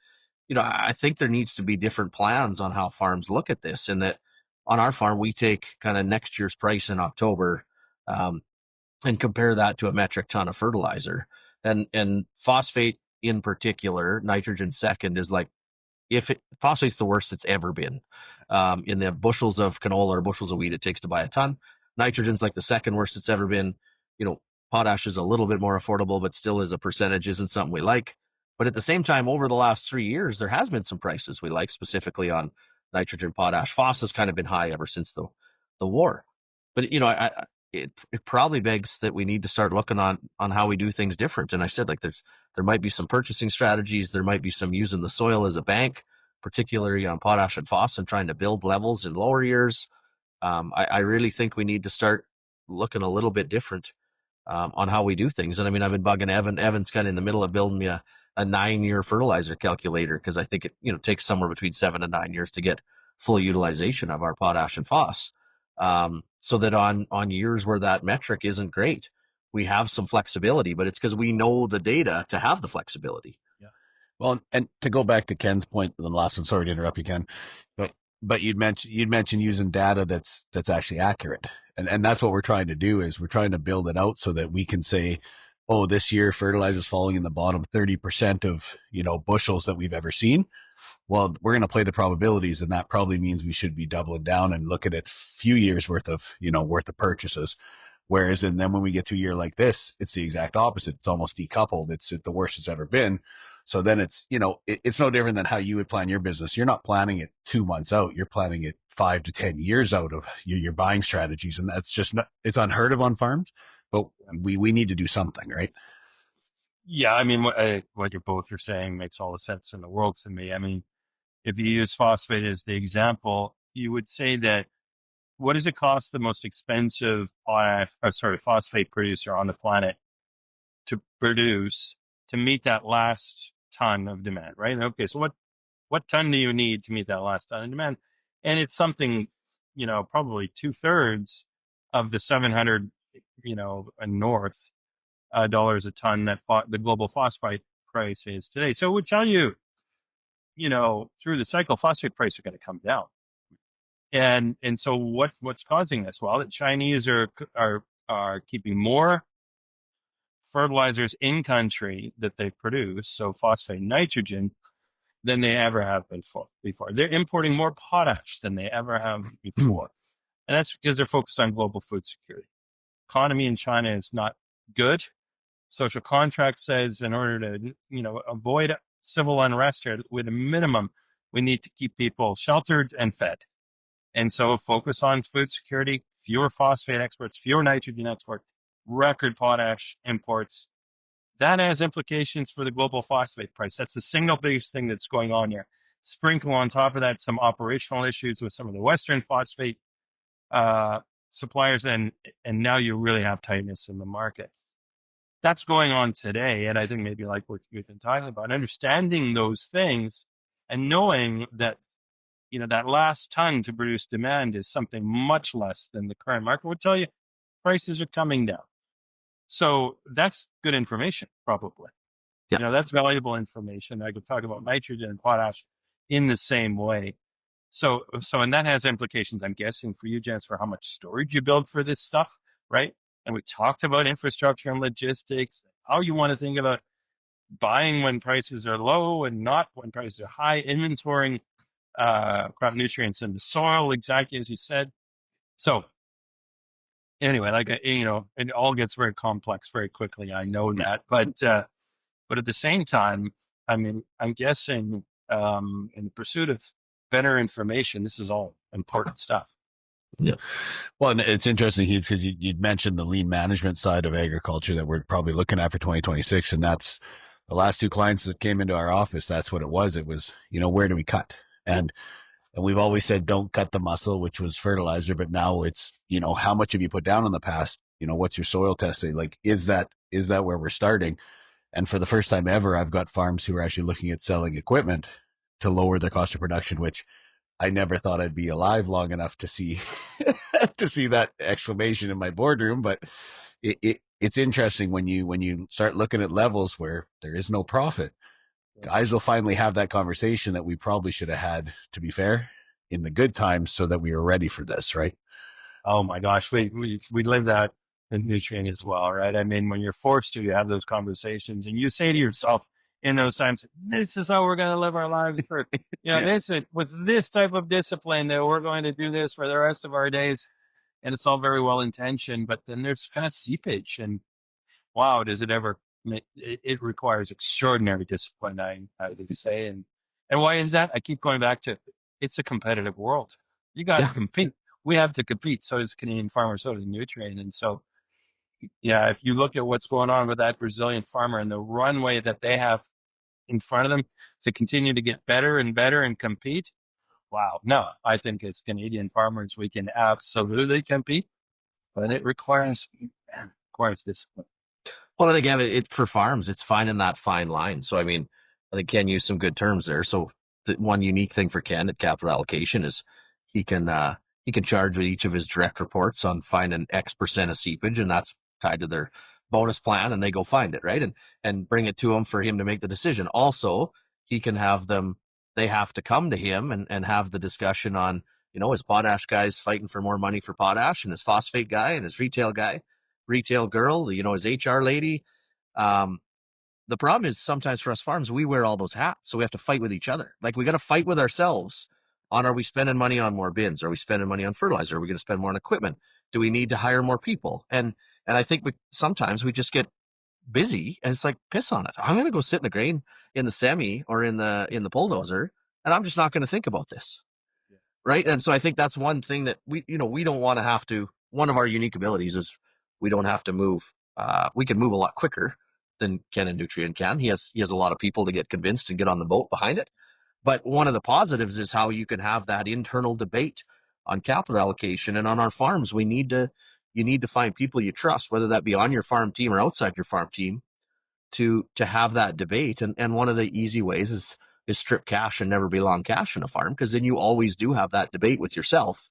I think there needs to be different plans on how farms look at this, and that on our farm, we take kind of next year's price in October, and compare that to a metric ton of fertilizer. And phosphate in particular, nitrogen second, is like, phosphate's the worst it's ever been. In the bushels of canola or bushels of wheat it takes to buy a ton, nitrogen's like the second worst it's ever been. Potash is a little bit more affordable, but still as a percentage isn't something we like. But at the same time, over the last 3 years, there has been some prices we like, specifically on nitrogen, potash. Phos has kind of been high ever since the war. But, it probably begs that we need to start looking on how we do things different. And I said, like, there might be some purchasing strategies. There might be some using the soil as a bank, particularly on potash and phos, and trying to build levels in lower years. I really think we need to start looking a little bit different on how we do things. And I mean, I've been bugging Evan. Evan's kind of in the middle of building me a 9-year fertilizer calculator, because I think it takes somewhere between 7 and 9 years to get full utilization of our potash and phos. So that on years where that metric isn't great, we have some flexibility, but it's because we know the data to have the flexibility. Yeah. Well, and to go back to Ken's point, the last one, sorry to interrupt you, Ken, but you'd mentioned using data that's actually accurate. And that's what we're trying to do, is we're trying to build it out so that we can say, oh, this year fertilizer's falling in the bottom 30% of, bushels that we've ever seen. Well, we're going to play the probabilities, and that probably means we should be doubling down and looking at a few years worth of purchases. Whereas, and then when we get to a year like this, it's the exact opposite. It's almost decoupled. It's the worst it's ever been. So then it's, it's no different than how you would plan your business. You're not planning it 2 months out. You're planning it 5 to 10 years out of your buying strategies. And that's just it's unheard of on farms, but we need to do something, right? Yeah. I mean, what you both are saying makes all the sense in the world to me. I mean, if you use phosphate as the example, you would say that, what does it cost the most expensive phosphate producer on the planet to produce to meet that last ton of demand, right? Okay, so what ton do you need to meet that last ton of demand? And it's something, probably 2/3 of the 700, and north dollars a ton that the global phosphate price is today. So it would tell you, through the cycle, phosphate prices are going to come down. And so what's causing this? Well, the Chinese are keeping more fertilizers in country that they produce, so phosphate, nitrogen, than they ever have before. They're importing more potash than they ever have before. And that's because they're focused on global food security. Economy in China is not good. Social contract says, in order to, avoid civil unrest, or with a minimum, we need to keep people sheltered and fed. And so focus on food security, fewer phosphate exports, fewer nitrogen exports, record potash imports. That has implications for the global phosphate price. That's the single biggest thing that's going on here. Sprinkle on top of that some operational issues with some of the Western phosphate suppliers, and now you really have tightness in the market. That's going on today. And I think maybe like what you've been talking about, understanding those things and knowing that, that last ton to produce demand is something much less than the current market would tell you prices are coming down. So that's good information, probably. Yeah. That's valuable information. I could talk about nitrogen and potash in the same way. So, and that has implications, I'm guessing, for you, Jens, for how much storage you build for this stuff, right? And we talked about infrastructure and logistics, how you want to think about buying when prices are low and not when prices are high, inventorying crop nutrients in the soil, exactly as you said. So anyway, it all gets very complex very quickly. I know that, but at the same time, I mean, I'm guessing in the pursuit of better information, this is all important stuff. Yeah. Well, and it's interesting, Heath, because you'd mentioned the lean management side of agriculture that we're probably looking at for 2026. And that's the last two clients that came into our office. That's what it was. It was, where do we cut? And we've always said, don't cut the muscle, which was fertilizer. But now it's, how much have you put down in the past? What's your soil testing? Like, is that where we're starting? And for the first time ever, I've got farms who are actually looking at selling equipment to lower their cost of production, which I never thought I'd be alive long enough to see that exclamation in my boardroom. But it's interesting when you start looking at levels where there is no profit. Guys will finally have that conversation that we probably should have had, to be fair, in the good times, so that we were ready for this, right? Oh my gosh, we live that in Nutrien as well, right? I mean, when you're forced to, you have those conversations, and you say to yourself in those times, "This is how we're going to live our lives for, this with this type of discipline that we're going to do this for the rest of our days." And it's all very well intentioned, but then there's kind of seepage, and wow, does it ever? It requires extraordinary discipline, I would say, and why is that? I keep going back to it's a competitive world. You got to compete. We have to compete. So does Canadian farmer, so does Nutrien. And so, yeah, if you look at what's going on with that Brazilian farmer and the runway that they have in front of them to continue to get better and better and compete, wow. No, I think as Canadian farmers, we can absolutely compete, but it requires discipline. Well, I think it for farms, it's finding that fine line. So, I mean, I think Ken used some good terms there. So, the one unique thing for Ken at capital allocation is he can charge with each of his direct reports on finding X% of seepage, and that's tied to their bonus plan, and they go find it, right, and bring it to him for him to make the decision. Also, he can have them; they have to come to him and have the discussion on, his potash guy's fighting for more money for potash, and his phosphate guy and his retail girl, his HR lady. The problem is sometimes for us farms, we wear all those hats. So we have to fight with each other. Like, we got to fight with ourselves on, are we spending money on more bins? Are we spending money on fertilizer? Are we going to spend more on equipment? Do we need to hire more people? And I think sometimes we just get busy, and it's like, piss on it. I'm going to go sit in the grain in the semi or in the bulldozer, and I'm just not going to think about this. Right. And so I think that's one thing that we don't want to have to. One of our unique abilities is we don't have to move. We can move a lot quicker than Ken and Nutrien can. He has a lot of people to get convinced and get on the boat behind it. But one of the positives is how you can have that internal debate on capital allocation. And on our farms, you need to find people you trust, whether that be on your farm team or outside your farm team, to have that debate. And one of the easy ways is strip cash and never be long cash in a farm, because then you always do have that debate with yourself.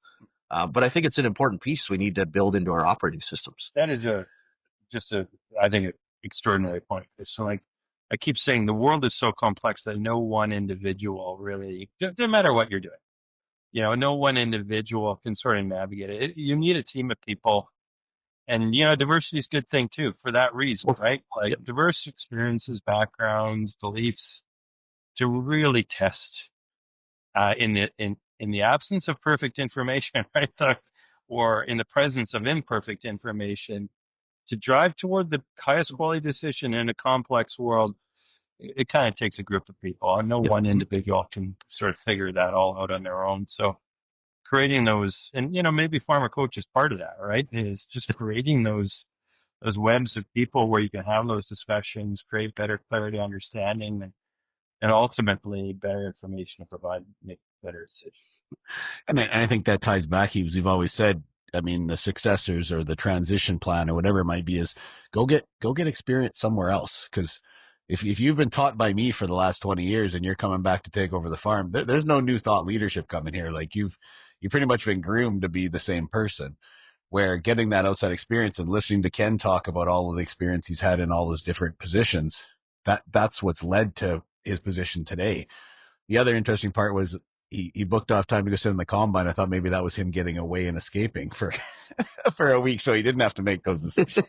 But I think it's an important piece we need to build into our operating systems. That is I think, an extraordinary point. So, like, I keep saying, the world is so complex that no one individual really, no matter what you're doing, no one individual can sort of navigate it. You need a team of people. And, diversity is a good thing too, for that reason, right? Like, diverse experiences, backgrounds, beliefs, to really test in the absence of perfect information, right? Or in the presence of imperfect information, to drive toward the highest quality decision in a complex world. It kind of takes a group of people. No one individual can sort of figure that all out on their own. So creating those, and maybe Farmer Coach is part of that, right? Is just creating those webs of people where you can have those discussions, create better clarity, understanding, and ultimately better information to make better decisions. And I think that ties back, we've always said, the successors or the transition plan or whatever it might be is go get experience somewhere else. Because if you've been taught by me for the last 20 years and you're coming back to take over the farm, there's no new thought leadership coming here. Like you've pretty much been groomed to be the same person. Where getting that outside experience and listening to Ken talk about all of the experience he's had in all his different positions, that's what's led to his position today. The other interesting part was he booked off time to go sit in the combine. I thought maybe that was him getting away and escaping for for a week, so he didn't have to make those decisions.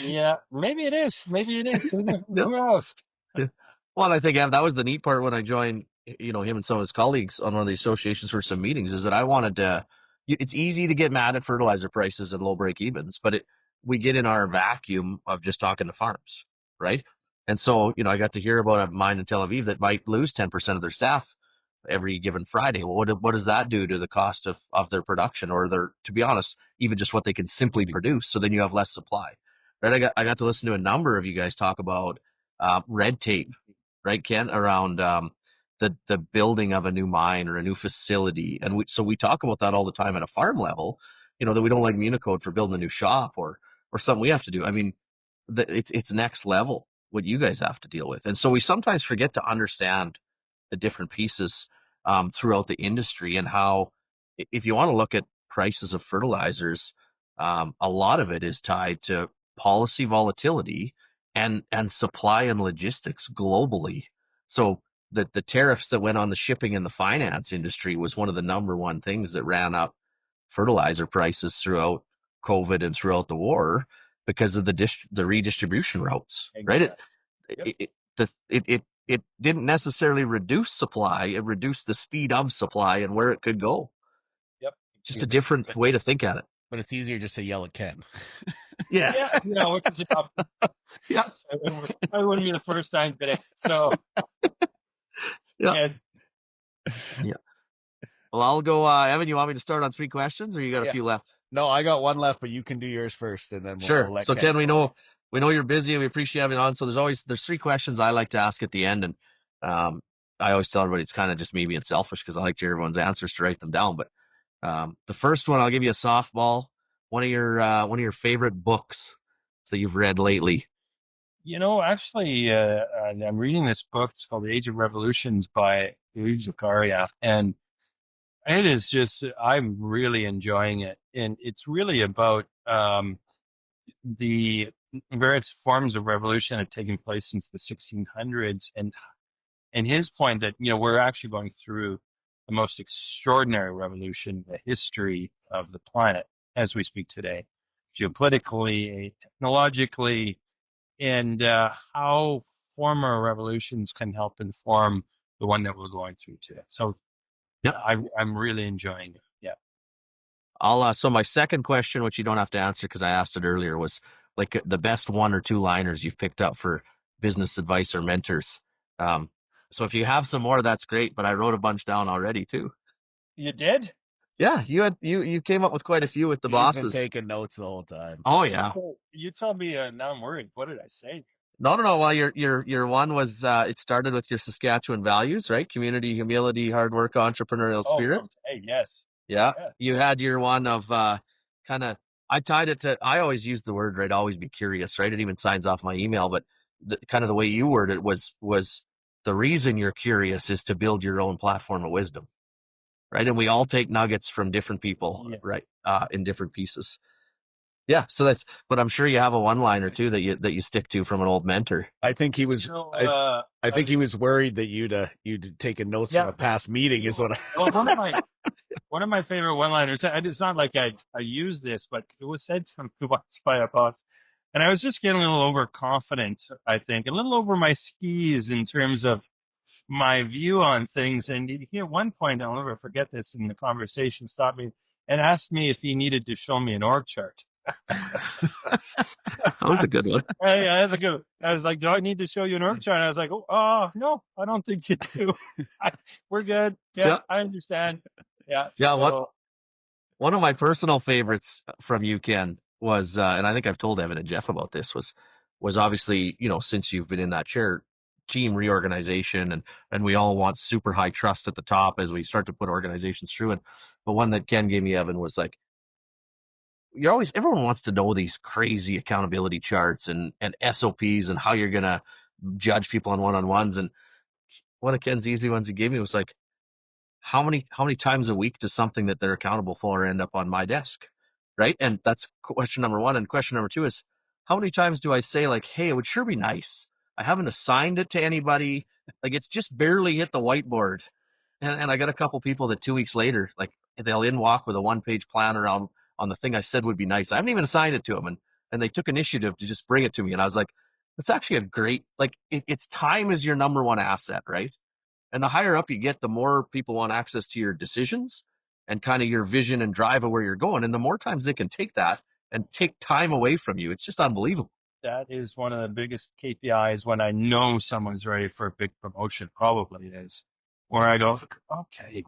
Yeah, maybe it is. Maybe it is. Who knows? Yeah. Well, I think that was the neat part when I joined, him and some of his colleagues on one of the associations for some meetings, is that I wanted to. It's easy to get mad at fertilizer prices and low break evens, but we get in our vacuum of just talking to farms, right? And so, I got to hear about a mine in Tel Aviv that might lose 10% of their staff every given Friday. Well, what does that do to the cost of their production, or to be honest, even just what they can simply produce? So then you have less supply, right? I got to listen to a number of you guys talk about red tape, right, Ken, around the building of a new mine or a new facility. And so we talk about that all the time at a farm level, that we don't like Municode for building a new shop or something we have to do. I mean, it's next level what you guys have to deal with. And so we sometimes forget to understand the different pieces throughout the industry, and how, if you want to look at prices of fertilizers, a lot of it is tied to policy volatility and supply and logistics globally. So the tariffs that went on the shipping and the finance industry was one of the number one things that ran up fertilizer prices throughout COVID and throughout the war, because of the redistribution routes, right? It didn't necessarily reduce supply; it reduced the speed of supply and where it could go. Yep, just a different way to think at it. But it's easier just to yell at Ken. Yeah, which is yeah. It wouldn't be the first time today. So yeah. Well, I'll go. Evan, you want me to start on 3 questions, or you got a few left? No, I got one left, but you can do yours first, and then we'll let so Ken, we know you're busy, and we appreciate having you on. So there's 3 questions I like to ask at the end, and I always tell everybody it's kind of just me being selfish, because I like to hear everyone's answers to write them down. But the first one, I'll give you a softball. One of your favorite books that you've read lately. Actually, I'm reading this book. It's called The Age of Revolutions by Louis Zakaria, and it is just, I'm really enjoying it. And it's really about the various forms of revolution that have taken place since the 1600s. And his point that, we're actually going through the most extraordinary revolution in the history of the planet as we speak today, geopolitically, technologically, and how former revolutions can help inform the one that we're going through today. So I'm really enjoying it. Yeah. So my second question, which you don't have to answer because I asked it earlier, was like the best 1 or 2 liners you've picked up for business advice or mentors. So if you have some more, that's great. But I wrote a bunch down already too. You did? Yeah, you came up with quite a few with the bosses. You've been taking notes the whole time. Oh yeah. You told me. Now I'm worried. What did I say? No. Well, your one was it started with your Saskatchewan values, right? Community, humility, hard work, entrepreneurial spirit. Hey, yes. Yeah. You had your one of kind of. I tied it to. I always use the word, right? Always be curious, right? It even signs off my email, but kind of the way you worded it was the reason you're curious is to build your own platform of wisdom, right? And we all take nuggets from different people, right? In different pieces. Yeah, so but I'm sure you have a one-liner too that you stick to from an old mentor. I think he was. I think he was worried that you'd taken notes from a past meeting. Is what. One of my favorite one-liners. It's not like I use this, but it was said to me once by a boss, and I was just getting a little overconfident. I think a little over my skis in terms of my view on things. And he, at one point, I'll never forget this, in the conversation, stopped me and asked me if he needed to show me an org chart. That was a good one. Yeah, that's a good one. I was like, do I need to show you an org chart? And I was like, no, I don't think you do. We're good. Yeah, I understand. Yeah. So, one of my personal favorites from you, Ken, was, and I think I've told Evan and Jeff about this, was obviously, since you've been in that chair, team reorganization, and we all want super high trust at the top as we start to put organizations through it. But one that Ken gave me, Evan, was like, everyone wants to know these crazy accountability charts and SOPs and how you're going to judge people on one-on-ones. And one of Ken's easy ones he gave me was like, how many times a week does something that they're accountable for end up on my desk? Right. And that's question number one. And question number two is, how many times do I say like, hey, it would sure be nice. I haven't assigned it to anybody. Like it's just barely hit the whiteboard. And I got a couple people that 2 weeks later, like they'll in walk with a 1-page plan around on the thing I said would be nice. I haven't even assigned it to them. And they took initiative to just bring it to me. And I was like, that's actually a great, like it's time is your number one asset, right? And the higher up you get, the more people want access to your decisions and kind of your vision and drive of where you're going. And the more times they can take that and take time away from you, it's just unbelievable. That is one of the biggest KPIs when I know someone's ready for a big promotion, probably is where I go, okay,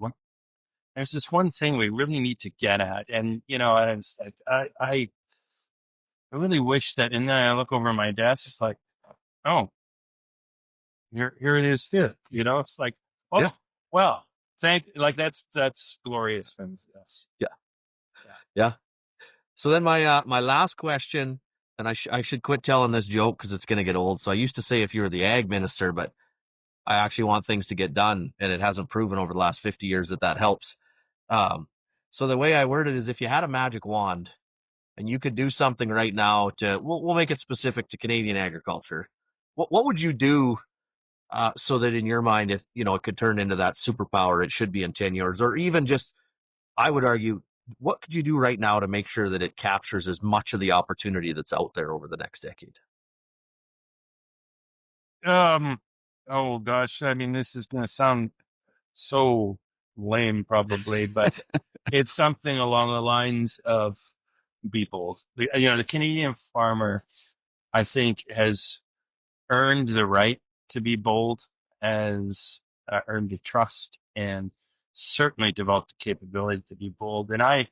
there's this one thing we really need to get at. And, I really wish that, and then I look over my desk, it's like, oh, here it is fifth, it's like, oh, Yeah. well, that's glorious. Yes. Yeah. So then my last question, and I should quit telling this joke because it's going to get old. So I used to say if you were the ag minister, but I actually want things to get done, and it hasn't proven over the last 50 years that helps. So the way I word it is, if you had a magic wand and you could do something right now we'll make it specific to Canadian agriculture. What would you do so that in your mind, it could turn into that superpower it should be in 10 years, or even just, I would argue, what could you do right now to make sure that it captures as much of the opportunity that's out there over the next decade? Oh gosh, I mean, this is going to sound so lame probably, but it's something along the lines of be bold. The Canadian farmer, I think, has earned the right to be bold, has earned the trust, and certainly developed the capability to be bold. And I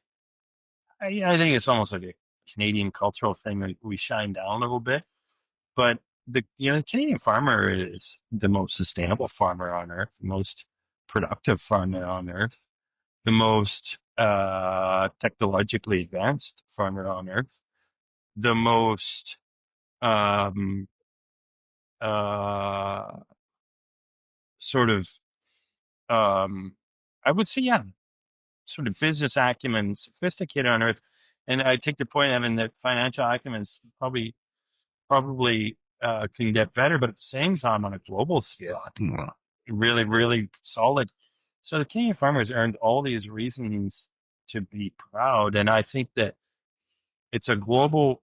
think it's almost like a Canadian cultural thing that we shine down a little bit. But the Canadian farmer is the most sustainable farmer on earth, the most productive farmer on earth, the most technologically advanced farmer on earth, the most um, uh, sort of I would say, yeah, sort of business acumen, sophisticated on earth. And I take the point, Evan, that financial acumen is probably can get better, but at the same time, on a global scale, really, really solid. So the Canadian farmers earned all these reasons to be proud, and I think that it's a global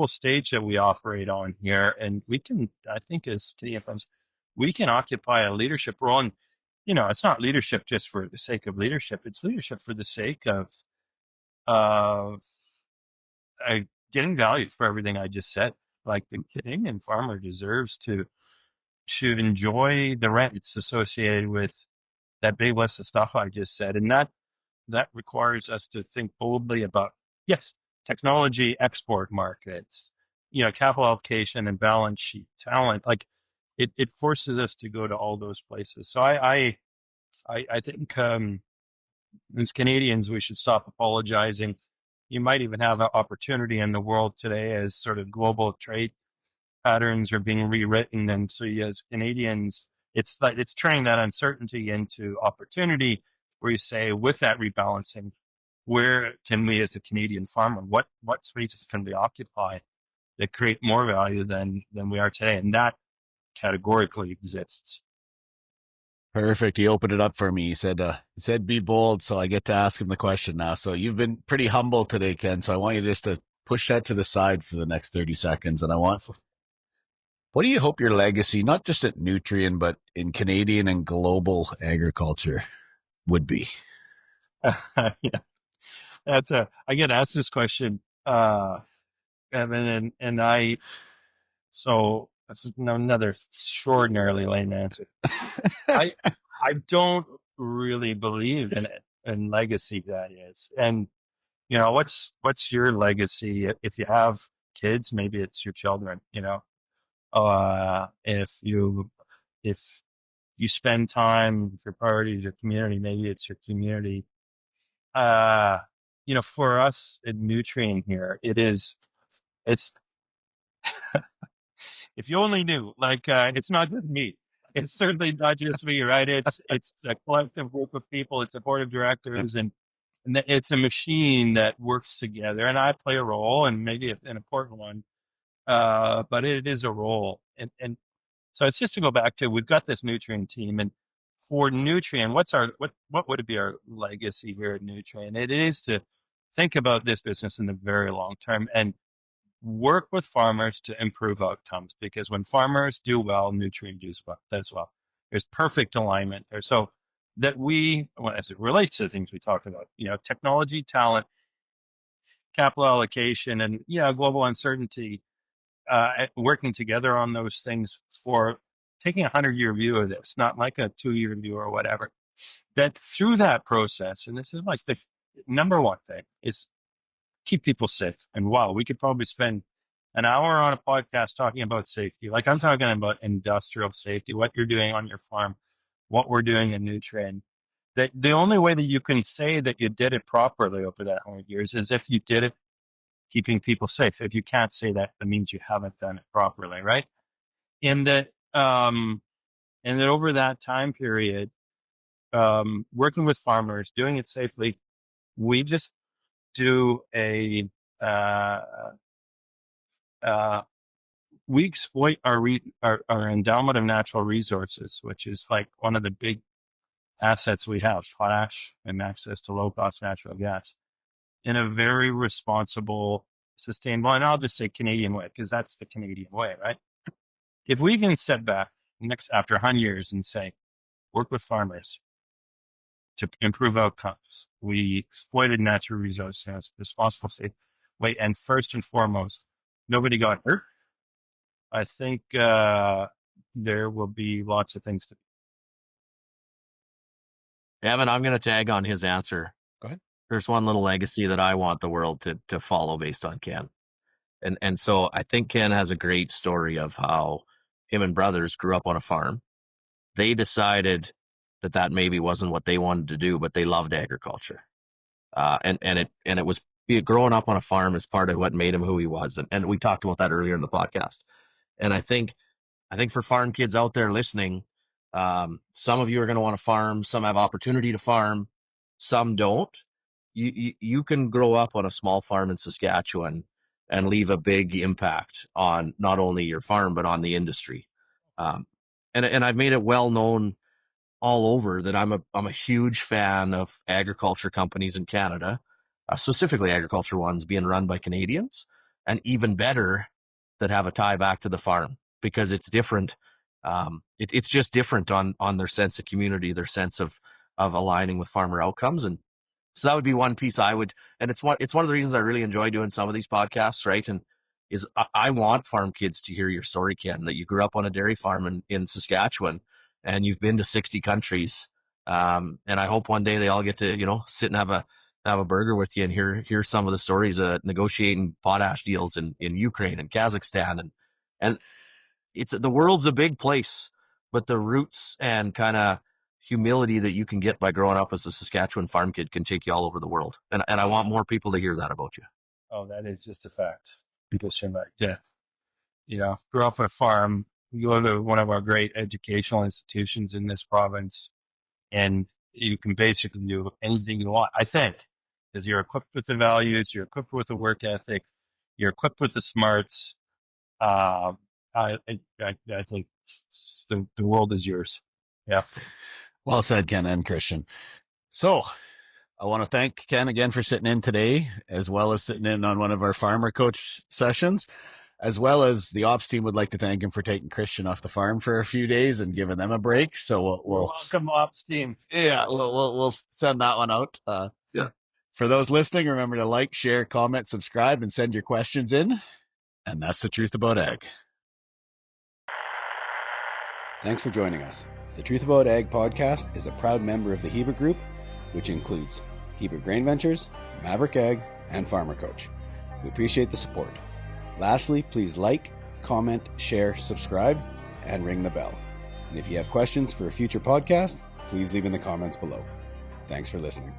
stage that we operate on here, and we can, I think, as Canadian farmers, we can occupy a leadership role. And it's not leadership just for the sake of leadership; it's leadership for the sake of getting value for everything I just said. Like the Canadian farmer deserves to enjoy the rents associated with that big list of stuff I just said. And that requires us to think boldly about, yes, technology, export markets, capital allocation and balance sheet, talent. Like it forces us to go to all those places. So I think as Canadians, we should stop apologizing. You might even have an opportunity in the world today as sort of global trade patterns are being rewritten. And so as Canadians, it's like it's turning that uncertainty into opportunity, where you say, with that rebalancing, where can we as a Canadian farmer, what spaces can we occupy that create more value than we are today? And that categorically exists. Perfect. He opened it up for me. He said be bold, so I get to ask him the question now. So you've been pretty humble today, Ken. So I want you just to push that to the side for the next 30 seconds. And what do you hope your legacy, not just at Nutrien, but in Canadian and global agriculture, would be? Yeah, I get asked this question, Evan, so that's another extraordinarily lame answer. I don't really believe in it, and legacy, that is. And what's your legacy? If you have kids, maybe it's your children. If you spend time, if your priority is your community, maybe it's your community. for us at Nutrien here, it's if you only knew, it's not just me. It's certainly not just me, right? It's a collective group of people. It's a board of directors, and it's a machine that works together. And I play a role, and maybe an important one, but it is a role. And so it's just to go back to, we've got this Nutrien team, and for Nutrien, what would it be our legacy here at Nutrien? It is to think about this business in the very long term and work with farmers to improve outcomes, because when farmers do well, Nutrien does well. There's perfect alignment there. So that as it relates to things we talked about, technology, talent, capital allocation, and global uncertainty, working together on those things for taking 100-year view of this, not like a 2-year view or whatever. That through that process, and this is like the number one thing, is keep people safe. And wow, we could probably spend an hour on a podcast talking about safety. Like, I'm talking about industrial safety, what you're doing on your farm, what we're doing in Nutrien. That the only way that you can say that you did it properly over that 100 years is if you did it keeping people safe. If you can't say that, that means you haven't done it properly, right? And that over that time period, working with farmers, doing it safely, we just do we exploit our endowment of natural resources, which is like one of the big assets we have, potash and access to low-cost natural gas, in a very responsible, sustainable, and I'll just say Canadian way, because that's the Canadian way, right? If we can step back after 100 years and say, work with farmers to improve outcomes, we exploited natural resources in a responsible, safe way, and first and foremost, nobody got hurt, I think there will be lots of things to do. Evan, I'm going to tag on his answer. Go ahead. There's one little legacy that I want the world to follow based on Ken. And so I think Ken has a great story of how him and brothers grew up on a farm. They decided that maybe wasn't what they wanted to do, but they loved agriculture. And it was growing up on a farm is part of what made him who he was. And we talked about that earlier in the podcast. And I think for farm kids out there listening, some of you are going to want to farm. Some have opportunity to farm. Some don't. You can grow up on a small farm in Saskatchewan and leave a big impact on not only your farm, but on the industry. And I've made it well known all over that I'm a huge fan of agriculture companies in Canada, specifically agriculture ones being run by Canadians, and even better that have a tie back to the farm, because it's different. It's just different on their sense of community, their sense of aligning with farmer outcomes. And so that would be one piece and it's one of the reasons I really enjoy doing some of these podcasts, right? And is I want farm kids to hear your story, Ken, that you grew up on a dairy farm in Saskatchewan and you've been to 60 countries. And I hope one day they all get to, sit and have a burger with you and hear some of the stories of negotiating potash deals in Ukraine and Kazakhstan. And the world's a big place, but the roots and kind of humility that you can get by growing up as a Saskatchewan farm kid can take you all over the world. And I want more people to hear that about you. Oh, that is just a fact. Grew up on a farm, you go to one of our great educational institutions in this province, and you can basically do anything you want, I think, because you're equipped with the values, you're equipped with the work ethic, you're equipped with the smarts. I think the world is yours. Yeah. Well said, Ken and Kristjan. So I want to thank Ken again for sitting in today, as well as sitting in on one of our farmer coach sessions, as well as the ops team would like to thank him for taking Kristjan off the farm for a few days and giving them a break. So we'll welcome ops team. Yeah, we'll send that one out. Yeah. For those listening, remember to like, share, comment, subscribe, and send your questions in. And that's the Truth About Ag. Thanks for joining us. The Truth About Ag podcast is a proud member of the Heber Group, which includes Heber Grain Ventures, Maverick Ag, and Farmer Coach. We appreciate the support. Lastly, please like, comment, share, subscribe, and ring the bell. And if you have questions for a future podcast, please leave in the comments below. Thanks for listening.